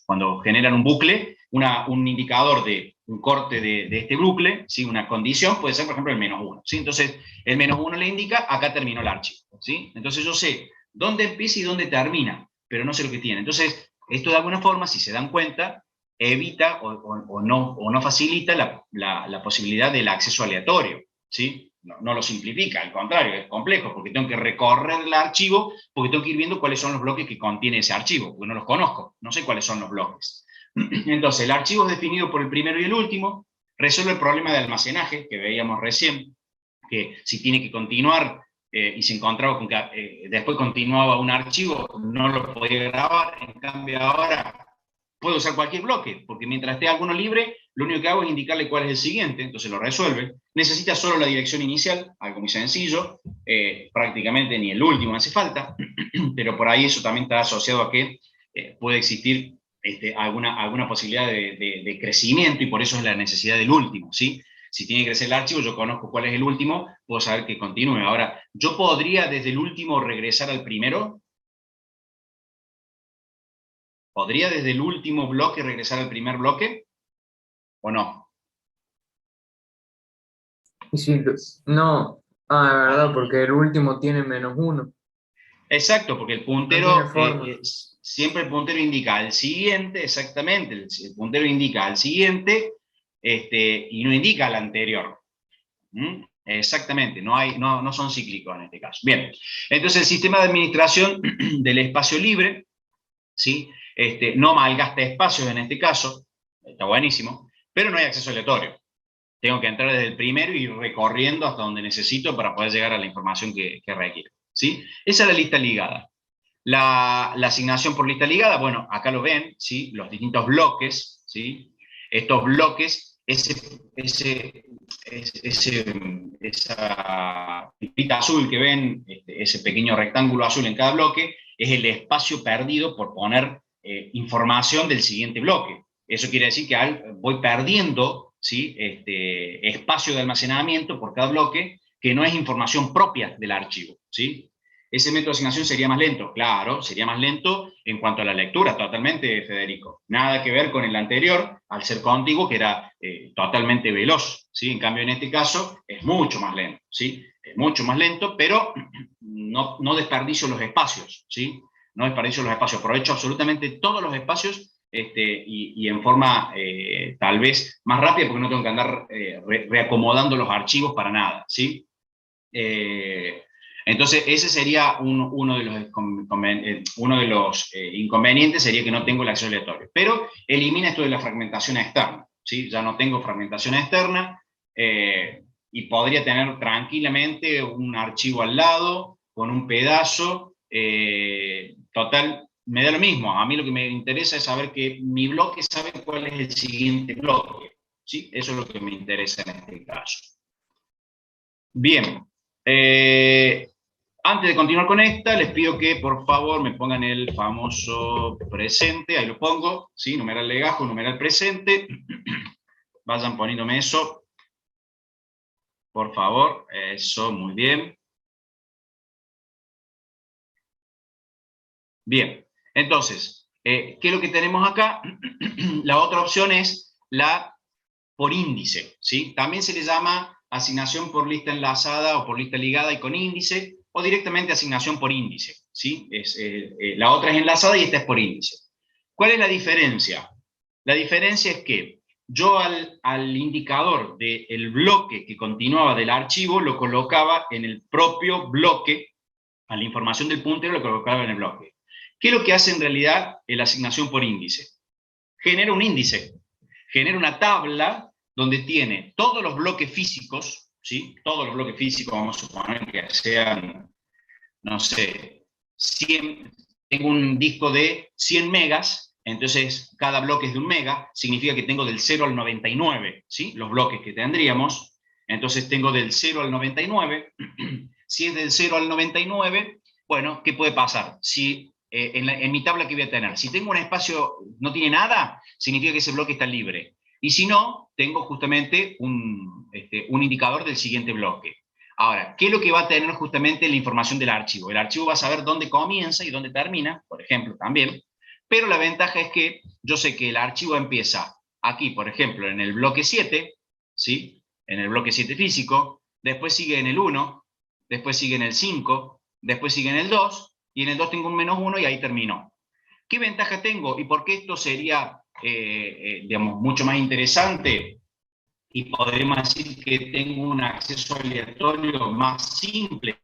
cuando generan un bucle, un indicador de un corte de este bucle, ¿sí? Una condición, puede ser, por ejemplo, el -1. ¿Sí? Entonces, el -1 le indica, acá terminó el archivo. ¿Sí? Entonces yo sé dónde empieza y dónde termina, pero no sé lo que tiene. Entonces, esto de alguna forma, si se dan cuenta, evita o no facilita la posibilidad del acceso aleatorio. ¿Sí? No lo simplifica, al contrario, es complejo, porque tengo que recorrer el archivo, porque tengo que ir viendo cuáles son los bloques que contiene ese archivo, porque no los conozco, no sé cuáles son los bloques. Entonces, el archivo es definido por el primero y el último, resuelve el problema de almacenaje que veíamos recién, que si tiene que continuar y se encontraba con que después continuaba un archivo, no lo podía grabar. En cambio ahora puedo usar cualquier bloque, porque mientras esté alguno libre, lo único que hago es indicarle cuál es el siguiente, entonces lo resuelve. Necesita solo la dirección inicial, algo muy sencillo, prácticamente ni el último hace falta, pero por ahí eso también está asociado a que puede existir alguna posibilidad de crecimiento, y por eso es la necesidad del último, ¿sí? Si tiene que crecer el archivo, yo conozco cuál es el último, puedo saber que continúe. Ahora, ¿yo podría desde el último regresar al primero? ¿Podría desde el último bloque regresar al primer bloque? ¿O no? Y si, no, es verdad, porque el último tiene -1. Exacto, porque el No tiene puntero, forma. siempre el puntero indica al siguiente, exactamente, el puntero indica al siguiente, y no indica al anterior. Exactamente, no son cíclicos en este caso. Bien, entonces el sistema de administración del espacio libre, ¿sí? No malgasta espacios en este caso, está buenísimo, pero no hay acceso aleatorio. Tengo que entrar desde el primero y ir recorriendo hasta donde necesito para poder llegar a la información que requiero. ¿Sí? Esa es la lista ligada. La asignación por lista ligada, bueno, acá lo ven, ¿sí? Los distintos bloques, ¿sí? Estos bloques, esa lista azul que ven, ese pequeño rectángulo azul en cada bloque, es el espacio perdido por poner información del siguiente bloque. Eso quiere decir que voy perdiendo, ¿sí? Espacio de almacenamiento por cada bloque, que no es información propia del archivo, ¿sí? ¿Ese método de asignación sería más lento? Claro, sería más lento en cuanto a la lectura, totalmente, Federico. Nada que ver con el anterior, al ser contiguo, que era totalmente veloz, ¿sí? En cambio, en este caso, es mucho más lento, ¿sí? Es mucho más lento, pero no desperdicio los espacios, ¿sí? No desperdicio los espacios, aprovecho absolutamente todos los espacios, y en forma tal vez más rápida, porque no tengo que andar reacomodando los archivos para nada, ¿sí? Entonces, ese sería uno de los inconvenientes, sería que no tengo el acceso aleatorio. Pero elimina esto de la fragmentación externa, ¿sí? Ya no tengo fragmentación externa, y podría tener tranquilamente un archivo al lado, con un pedazo, total, me da lo mismo. A mí lo que me interesa es saber que mi bloque sabe cuál es el siguiente bloque, ¿sí? Eso es lo que me interesa en este caso. Bien. Antes de continuar con esta, les pido que por favor me pongan el famoso presente, ahí lo pongo, ¿sí? Numeral legajo, numeral presente. Vayan poniéndome eso, por favor, eso, muy bien. Bien, entonces, ¿qué es lo que tenemos acá? La otra opción es la por índice, ¿sí? También se le llama asignación por lista enlazada o por lista ligada y con índice, o directamente asignación por índice, ¿sí? La otra es enlazada y esta es por índice. ¿Cuál es la diferencia? La diferencia es que yo al indicador del bloque que continuaba del archivo lo colocaba en el propio bloque, a la información del puntero lo colocaba en el bloque. ¿Qué es lo que hace en realidad la asignación por índice? Genera un índice, genera una tabla donde tiene todos los bloques físicos, ¿sí? Todos los bloques físicos, vamos a suponer que sean, no sé, 100, tengo un disco de 100 megas, entonces cada bloque es de 1 mega, significa que tengo del 0 al 99, ¿sí? Los bloques que tendríamos. Entonces tengo del 0 al 99. Si es del 0 al 99, bueno, ¿qué puede pasar? Si en mi tabla que voy a tener, si tengo un espacio, no tiene nada, significa que ese bloque está libre. Y si no, tengo justamente un indicador del siguiente bloque. Ahora, ¿qué es lo que va a tener justamente la información del archivo? El archivo va a saber dónde comienza y dónde termina, por ejemplo, también. Pero la ventaja es que yo sé que el archivo empieza aquí, por ejemplo, en el bloque 7, ¿sí? En el bloque 7 físico, después sigue en el 1, después sigue en el 5, después sigue en el 2, y en el 2 tengo un -1 y ahí terminó. ¿Qué ventaja tengo? ¿Y por qué esto sería, digamos, mucho más interesante? Y podríamos decir que tengo un acceso aleatorio más simple,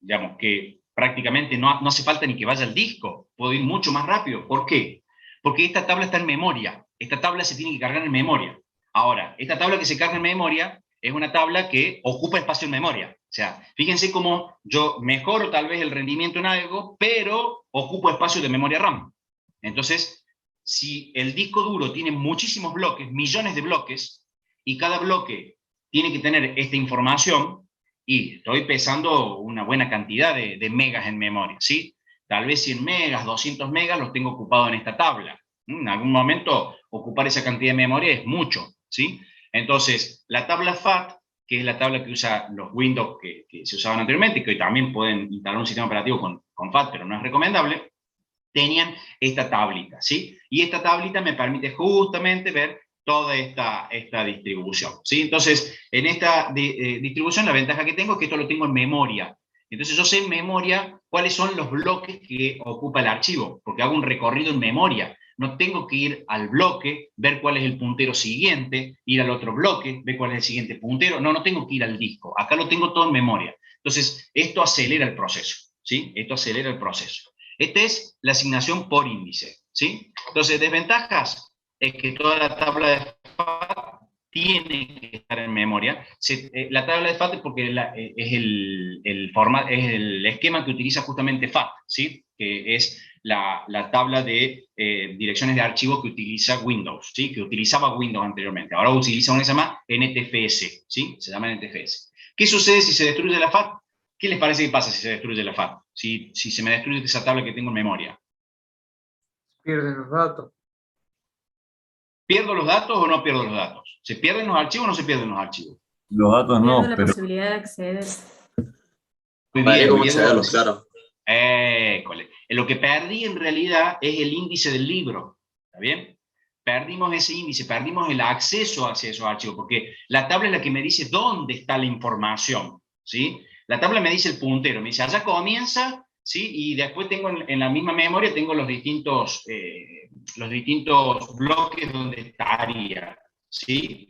digamos, que prácticamente no hace falta ni que vaya al disco, puedo ir mucho más rápido. ¿Por qué? Porque esta tabla está en memoria, esta tabla se tiene que cargar en memoria. Ahora, esta tabla que se carga en memoria es una tabla que ocupa espacio en memoria. O sea, fíjense cómo yo mejoro tal vez el rendimiento en algo, pero ocupo espacio de memoria RAM. Entonces, si el disco duro tiene muchísimos bloques, millones de bloques, y cada bloque tiene que tener esta información, y estoy pesando una buena cantidad de megas en memoria, ¿sí? Tal vez 100 megas, 200 megas los tengo ocupados en esta tabla. En algún momento ocupar esa cantidad de memoria es mucho, ¿sí? Entonces, la tabla FAT, que es la tabla que usa los Windows que se usaban anteriormente, que hoy también pueden instalar un sistema operativo con FAT, pero no es recomendable, tenían esta tablita, ¿sí? Y esta tablita me permite justamente ver toda esta distribución, ¿sí? Entonces, en esta distribución la ventaja que tengo es que esto lo tengo en memoria. Entonces yo sé en memoria cuáles son los bloques que ocupa el archivo, porque hago un recorrido en memoria. No tengo que ir al bloque, ver cuál es el puntero siguiente, ir al otro bloque, ver cuál es el siguiente puntero. No tengo que ir al disco. Acá lo tengo todo en memoria. Entonces, esto acelera el proceso, ¿sí? Esto acelera el proceso. Esta es la asignación por índice, ¿sí? Entonces, desventajas es que toda la tabla de FAT tiene que estar en memoria. La tabla de FAT es porque es el esquema que utiliza justamente FAT, ¿sí? Que es la tabla de direcciones de archivo que utiliza Windows, ¿sí? Que utilizaba Windows anteriormente. Ahora utiliza una que se llama NTFS, ¿sí? Se llama NTFS. ¿Qué sucede si se destruye la FAT? ¿Qué les parece que pasa si se destruye la FAT? Si se me destruye esa tabla que tengo en memoria. Pierden los datos. ¿Pierdo los datos o no pierdo los datos? ¿Se pierden los archivos o no se pierden los archivos? Los datos Pierdo no, la pero posibilidad de acceder. Muy no hay bien, cómo pierdo. accederlos, claro. Lo que perdí en realidad es el índice del libro. ¿Está bien? Perdimos ese índice, perdimos el acceso hacia esos archivos, porque la tabla es la que me dice dónde está la información, ¿sí? La tabla me dice el puntero, me dice allá comienza, ¿sí? Y después tengo en la misma memoria tengo los distintos bloques donde estaría, ¿sí?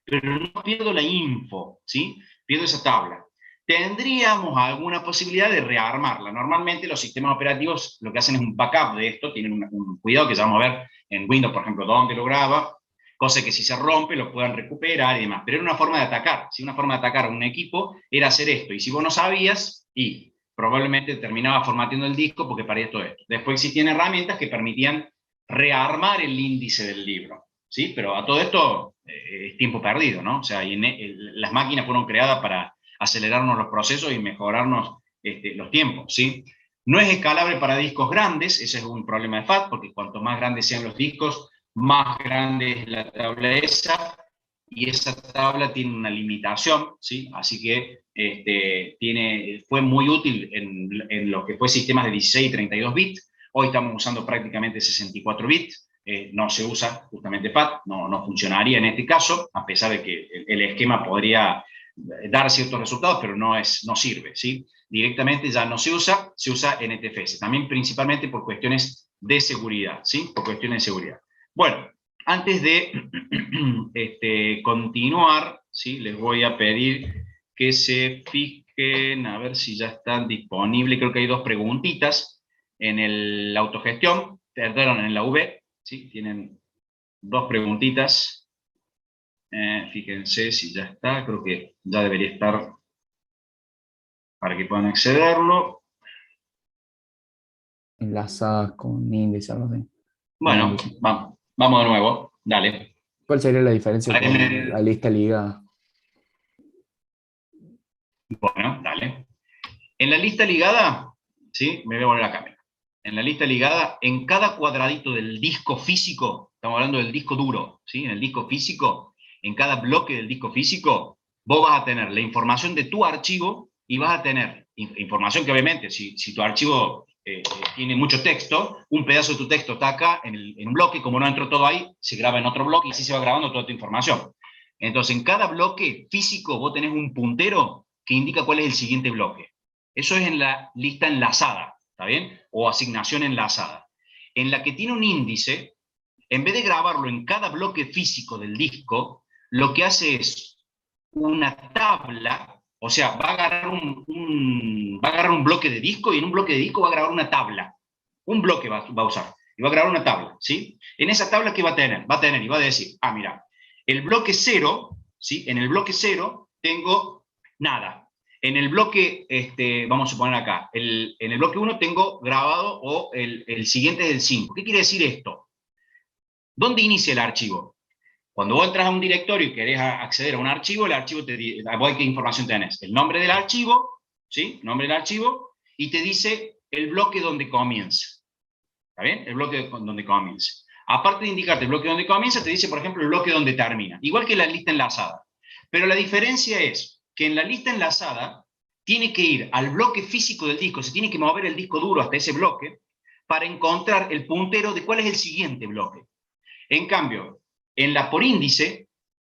Pero no pierdo la info, ¿sí? Pierdo esa tabla. Tendríamos alguna posibilidad de rearmarla. Normalmente los sistemas operativos lo que hacen es un backup de esto, tienen un cuidado que ya vamos a ver en Windows, por ejemplo, dónde lo graba, cosa que si se rompe lo puedan recuperar y demás. Pero era una forma de atacar, ¿sí? Una forma de atacar a un equipo era hacer esto. Y si vos no sabías, y probablemente terminaba formateando el disco porque paría todo esto. Después existían herramientas que permitían rearmar el índice del libro, ¿sí? Pero a todo esto es tiempo perdido, ¿no? O sea, las máquinas fueron creadas para acelerarnos los procesos y mejorarnos los tiempos, ¿sí? No es escalable para discos grandes, ese es un problema de FAT, porque cuanto más grandes sean los discos, más grande es la tabla esa, y esa tabla tiene una limitación, ¿sí? Así que fue muy útil en lo que fue sistemas de 16 y 32 bits. Hoy estamos usando prácticamente 64 bits. No se usa justamente FAT, no funcionaría en este caso, a pesar de que el esquema podría dar ciertos resultados, pero no sirve, ¿sí? Directamente ya no se usa NTFS, también principalmente por cuestiones de seguridad, ¿sí? Por cuestiones de seguridad. Bueno, antes de continuar, ¿sí? Les voy a pedir que se fijen, a ver si ya están disponibles, creo que hay dos preguntitas en la autogestión, perdón, en la V, ¿sí? Tienen dos preguntitas. Fíjense si ya está, creo que ya debería estar para que puedan accederlo. enlazadas con índice, algo así. Un Bueno, índice. vamos de nuevo, dale. ¿Cuál sería la diferencia Ahí con la lista ligada? Bueno, dale. En la lista ligada, ¿sí? Me voy a volver la cámara. En la lista ligada, en cada cuadradito del disco físico, estamos hablando del disco duro, ¿sí? En el disco físico, en cada bloque del disco físico, vos vas a tener la información de tu archivo y vas a tener información que obviamente, si tu archivo tiene mucho texto, un pedazo de tu texto está acá en un bloque, como no entró todo ahí, se graba en otro bloque y así se va grabando toda tu información. Entonces, en cada bloque físico vos tenés un puntero que indica cuál es el siguiente bloque. Eso es en la lista enlazada, ¿está bien? O asignación enlazada. En la que tiene un índice, en vez de grabarlo en cada bloque físico del disco, lo que hace es una tabla, o sea, va a agarrar un bloque de disco y en un bloque de disco va a grabar una tabla. Un bloque va a usar y va a grabar una tabla, ¿sí? En esa tabla, ¿qué va a tener? Va a tener y va a decir, mira, el bloque 0, ¿sí? En el bloque 0 tengo nada. En el bloque, vamos a suponer acá, en el bloque 1 tengo grabado o el siguiente es el 5. ¿Qué quiere decir esto? ¿Dónde inicia el archivo? Cuando vos entras a un directorio y querés acceder a un archivo, el archivo te dice, ¿qué información tenés? El nombre del archivo, ¿sí? Nombre del archivo, y te dice el bloque donde comienza. ¿Está bien? El bloque donde comienza. Aparte de indicarte el bloque donde comienza, te dice, por ejemplo, el bloque donde termina. Igual que la lista enlazada. Pero la diferencia es que en la lista enlazada tiene que ir al bloque físico del disco, se tiene que mover el disco duro hasta ese bloque para encontrar el puntero de cuál es el siguiente bloque. En cambio, en la por índice,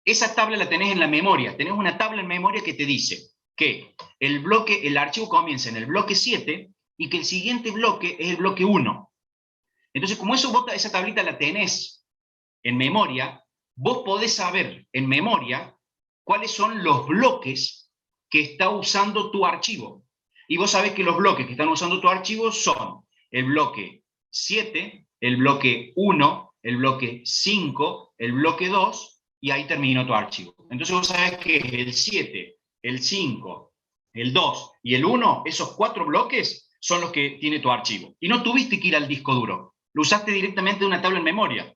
esa tabla la tenés en la memoria. Tenés una tabla en memoria que te dice que el archivo comienza en el bloque 7 y que el siguiente bloque es el bloque 1. Entonces, como esa tablita la tenés en memoria, vos podés saber en memoria cuáles son los bloques que está usando tu archivo. Y vos sabés que los bloques que están usando tu archivo son el bloque 7, el bloque 1, el bloque 5, el bloque 2, y ahí terminó tu archivo. Entonces vos sabés que el 7, el 5, el 2 y el 1, esos 4 bloques son los que tiene tu archivo. Y no tuviste que ir al disco duro, lo usaste directamente de una tabla en memoria.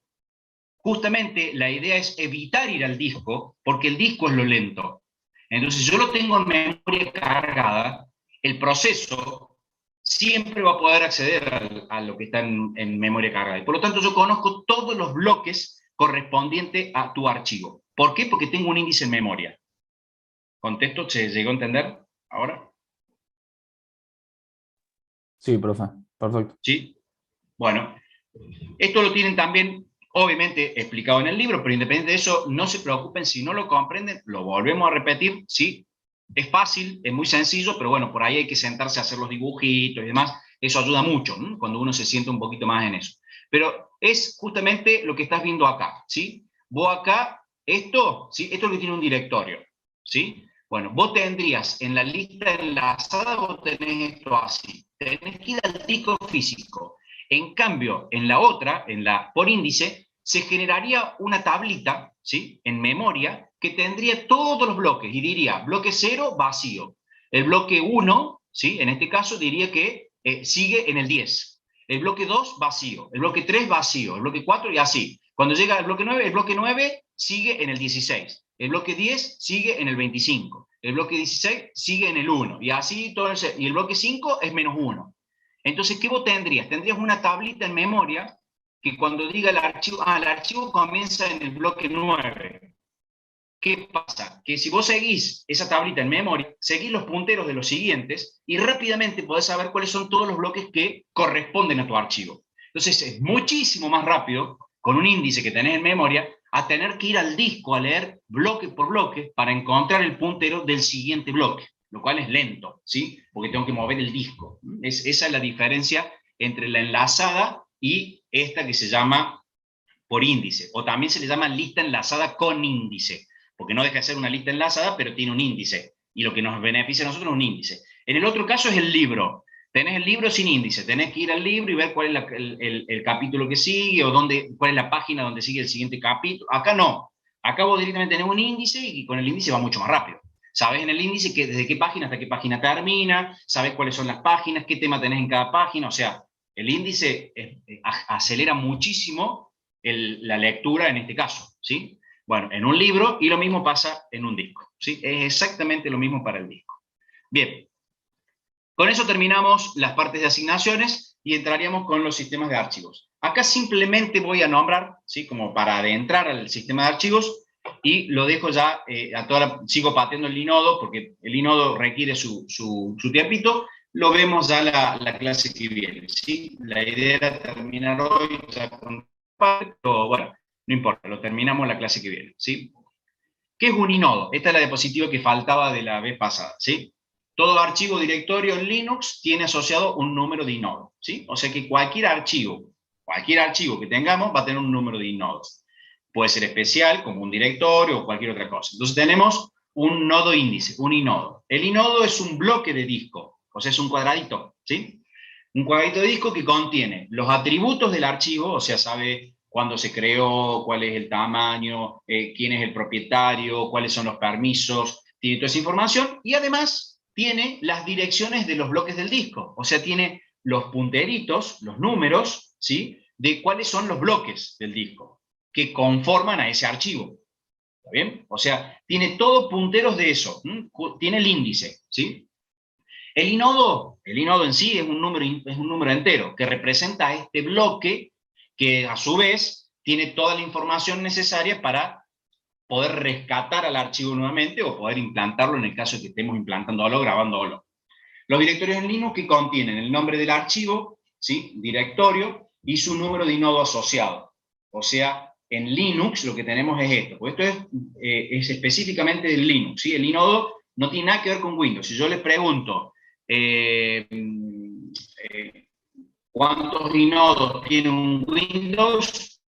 Justamente la idea es evitar ir al disco, porque el disco es lo lento. Entonces, si yo lo tengo en memoria cargada, el proceso siempre va a poder acceder a lo que está en memoria cargada. Y por lo tanto, yo conozco todos los bloques correspondientes a tu archivo. ¿Por qué? Porque tengo un índice en memoria. ¿Contesto? ¿Se llegó a entender ahora? Sí, profe, perfecto. ¿Sí? Bueno, esto lo tienen también, obviamente, explicado en el libro, pero independiente de eso, no se preocupen si no lo comprenden, lo volvemos a repetir, ¿sí? Es fácil, es muy sencillo, pero bueno, por ahí hay que sentarse a hacer los dibujitos y demás, eso ayuda mucho, ¿no? Cuando uno se siente un poquito más en eso. Pero es justamente lo que estás viendo acá, ¿sí? Vos acá, ¿sí? Esto es lo que tiene un directorio, ¿sí? Bueno, vos tendrías en la lista enlazada, vos tenés esto así, tenés que ir al disco físico. En cambio, en la otra, en la por índice, se generaría una tablita, ¿sí? En memoria, que tendría todos los bloques y diría bloque 0 vacío. El bloque 1, ¿sí? En este caso diría que sigue en el 10. El bloque 2 vacío. El bloque 3 vacío. El bloque 4 y así. Cuando llega al bloque 9, el bloque 9 sigue en el 16. El bloque 10 sigue en el 25. El bloque 16 sigue en el 1. Y así todo y el bloque 5 es menos 1. Entonces, ¿qué vos tendrías? Tendrías una tablita en memoria que cuando diga el archivo comienza en el bloque 9. ¿Qué pasa? Que si vos seguís esa tablita en memoria, seguís los punteros de los siguientes y rápidamente podés saber cuáles son todos los bloques que corresponden a tu archivo. Entonces, es muchísimo más rápido, con un índice que tenés en memoria, a tener que ir al disco a leer bloque por bloque para encontrar el puntero del siguiente bloque, lo cual es lento, ¿sí? Porque tengo que mover el disco. Esa es la diferencia entre la enlazada y esta que se llama por índice, o también se le llama lista enlazada con índice, porque no deja de ser una lista enlazada, pero tiene un índice, y lo que nos beneficia a nosotros es un índice. En el otro caso es el libro. Tenés el libro sin índice, tenés que ir al libro y ver cuál es el capítulo que sigue, o cuál es la página donde sigue el siguiente capítulo. Acá no. Acá vos directamente tenés un índice y con el índice va mucho más rápido. Sabés en el índice desde qué página hasta qué página termina, sabés cuáles son las páginas, qué tema tenés en cada página, o sea, El índice acelera muchísimo la lectura en este caso, ¿sí? Bueno, en un libro, y lo mismo pasa en un disco, ¿sí? Es exactamente lo mismo para el disco. Bien, con eso terminamos las partes de asignaciones y entraríamos con los sistemas de archivos. Acá simplemente voy a nombrar, ¿sí? Como para adentrar al sistema de archivos, y lo dejo ya, sigo pateando el Linode, porque el Linode requiere su tiempito. Lo vemos ya la clase que viene, ¿sí? La idea era terminar hoy ya con parte, pero bueno, no importa, lo terminamos la clase que viene, ¿sí? ¿Qué es un inodo? Esta es la diapositiva que faltaba de la vez pasada, ¿sí? Todo archivo directorio en Linux tiene asociado un número de inodo, ¿sí? O sea que cualquier archivo que tengamos va a tener un número de inodos. Puede ser especial, como un directorio o cualquier otra cosa. Entonces tenemos un nodo índice, un inodo. El inodo es un bloque de disco, o sea, es un cuadradito, ¿sí? Un cuadradito de disco que contiene los atributos del archivo, o sea, sabe cuándo se creó, cuál es el tamaño, quién es el propietario, cuáles son los permisos, tiene toda esa información, y además tiene las direcciones de los bloques del disco, o sea, tiene los punteritos, los números, ¿sí? De cuáles son los bloques del disco que conforman a ese archivo. ¿Está bien? O sea, tiene todos punteros de eso, tiene el índice, ¿sí? El inodo en sí es un número entero que representa este bloque que a su vez tiene toda la información necesaria para poder rescatar al archivo nuevamente o poder implantarlo en el caso de que estemos implantándolo, grabándolo. Los directorios en Linux que contienen el nombre del archivo, ¿sí? Directorio, y su número de inodo asociado. O sea, en Linux lo que tenemos es esto, porque esto es específicamente del Linux, ¿sí? El inodo no tiene nada que ver con Windows. Si yo les pregunto ¿cuántos inodos tiene un Windows?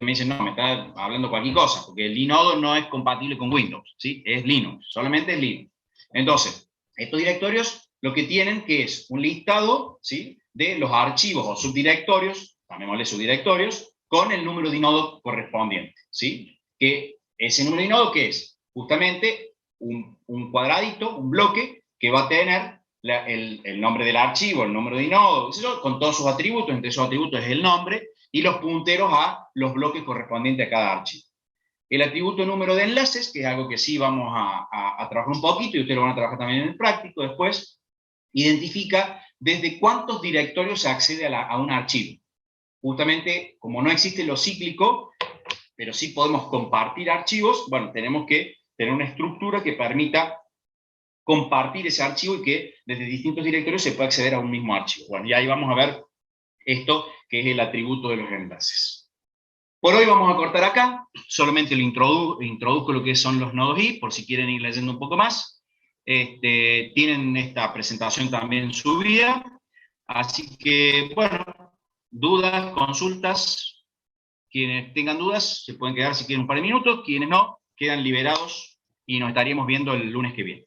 Me dicen, no, me está hablando cualquier cosa, porque el inodo no es compatible con Windows, ¿sí? Es Linux, solamente es Linux. Entonces, estos directorios lo que tienen que es un listado, ¿sí? De los archivos o subdirectorios, llamémosle subdirectorios, con el número de inodo correspondiente, ¿sí? Que ese número de inodo, ¿qué es? Justamente un cuadradito, un bloque, que va a tener el nombre del archivo, el número de inodo, con todos sus atributos, entre esos atributos es el nombre, y los punteros a los bloques correspondientes a cada archivo. El atributo número de enlaces, que es algo que sí vamos a trabajar un poquito, y ustedes lo van a trabajar también en el práctico después, identifica desde cuántos directorios se accede a un archivo. Justamente, como no existe lo cíclico, pero sí podemos compartir archivos, bueno, tenemos que tener una estructura que permita compartir ese archivo y que desde distintos directorios se pueda acceder a un mismo archivo. Bueno, y ahí vamos a ver esto, que es el atributo de los enlaces. Por hoy vamos a cortar acá, solamente introduzco lo que son los nodos I, por si quieren ir leyendo un poco más. Tienen esta presentación también subida, así que, bueno, dudas, consultas, quienes tengan dudas se pueden quedar si quieren un par de minutos, quienes no, quedan liberados y nos estaríamos viendo el lunes que viene.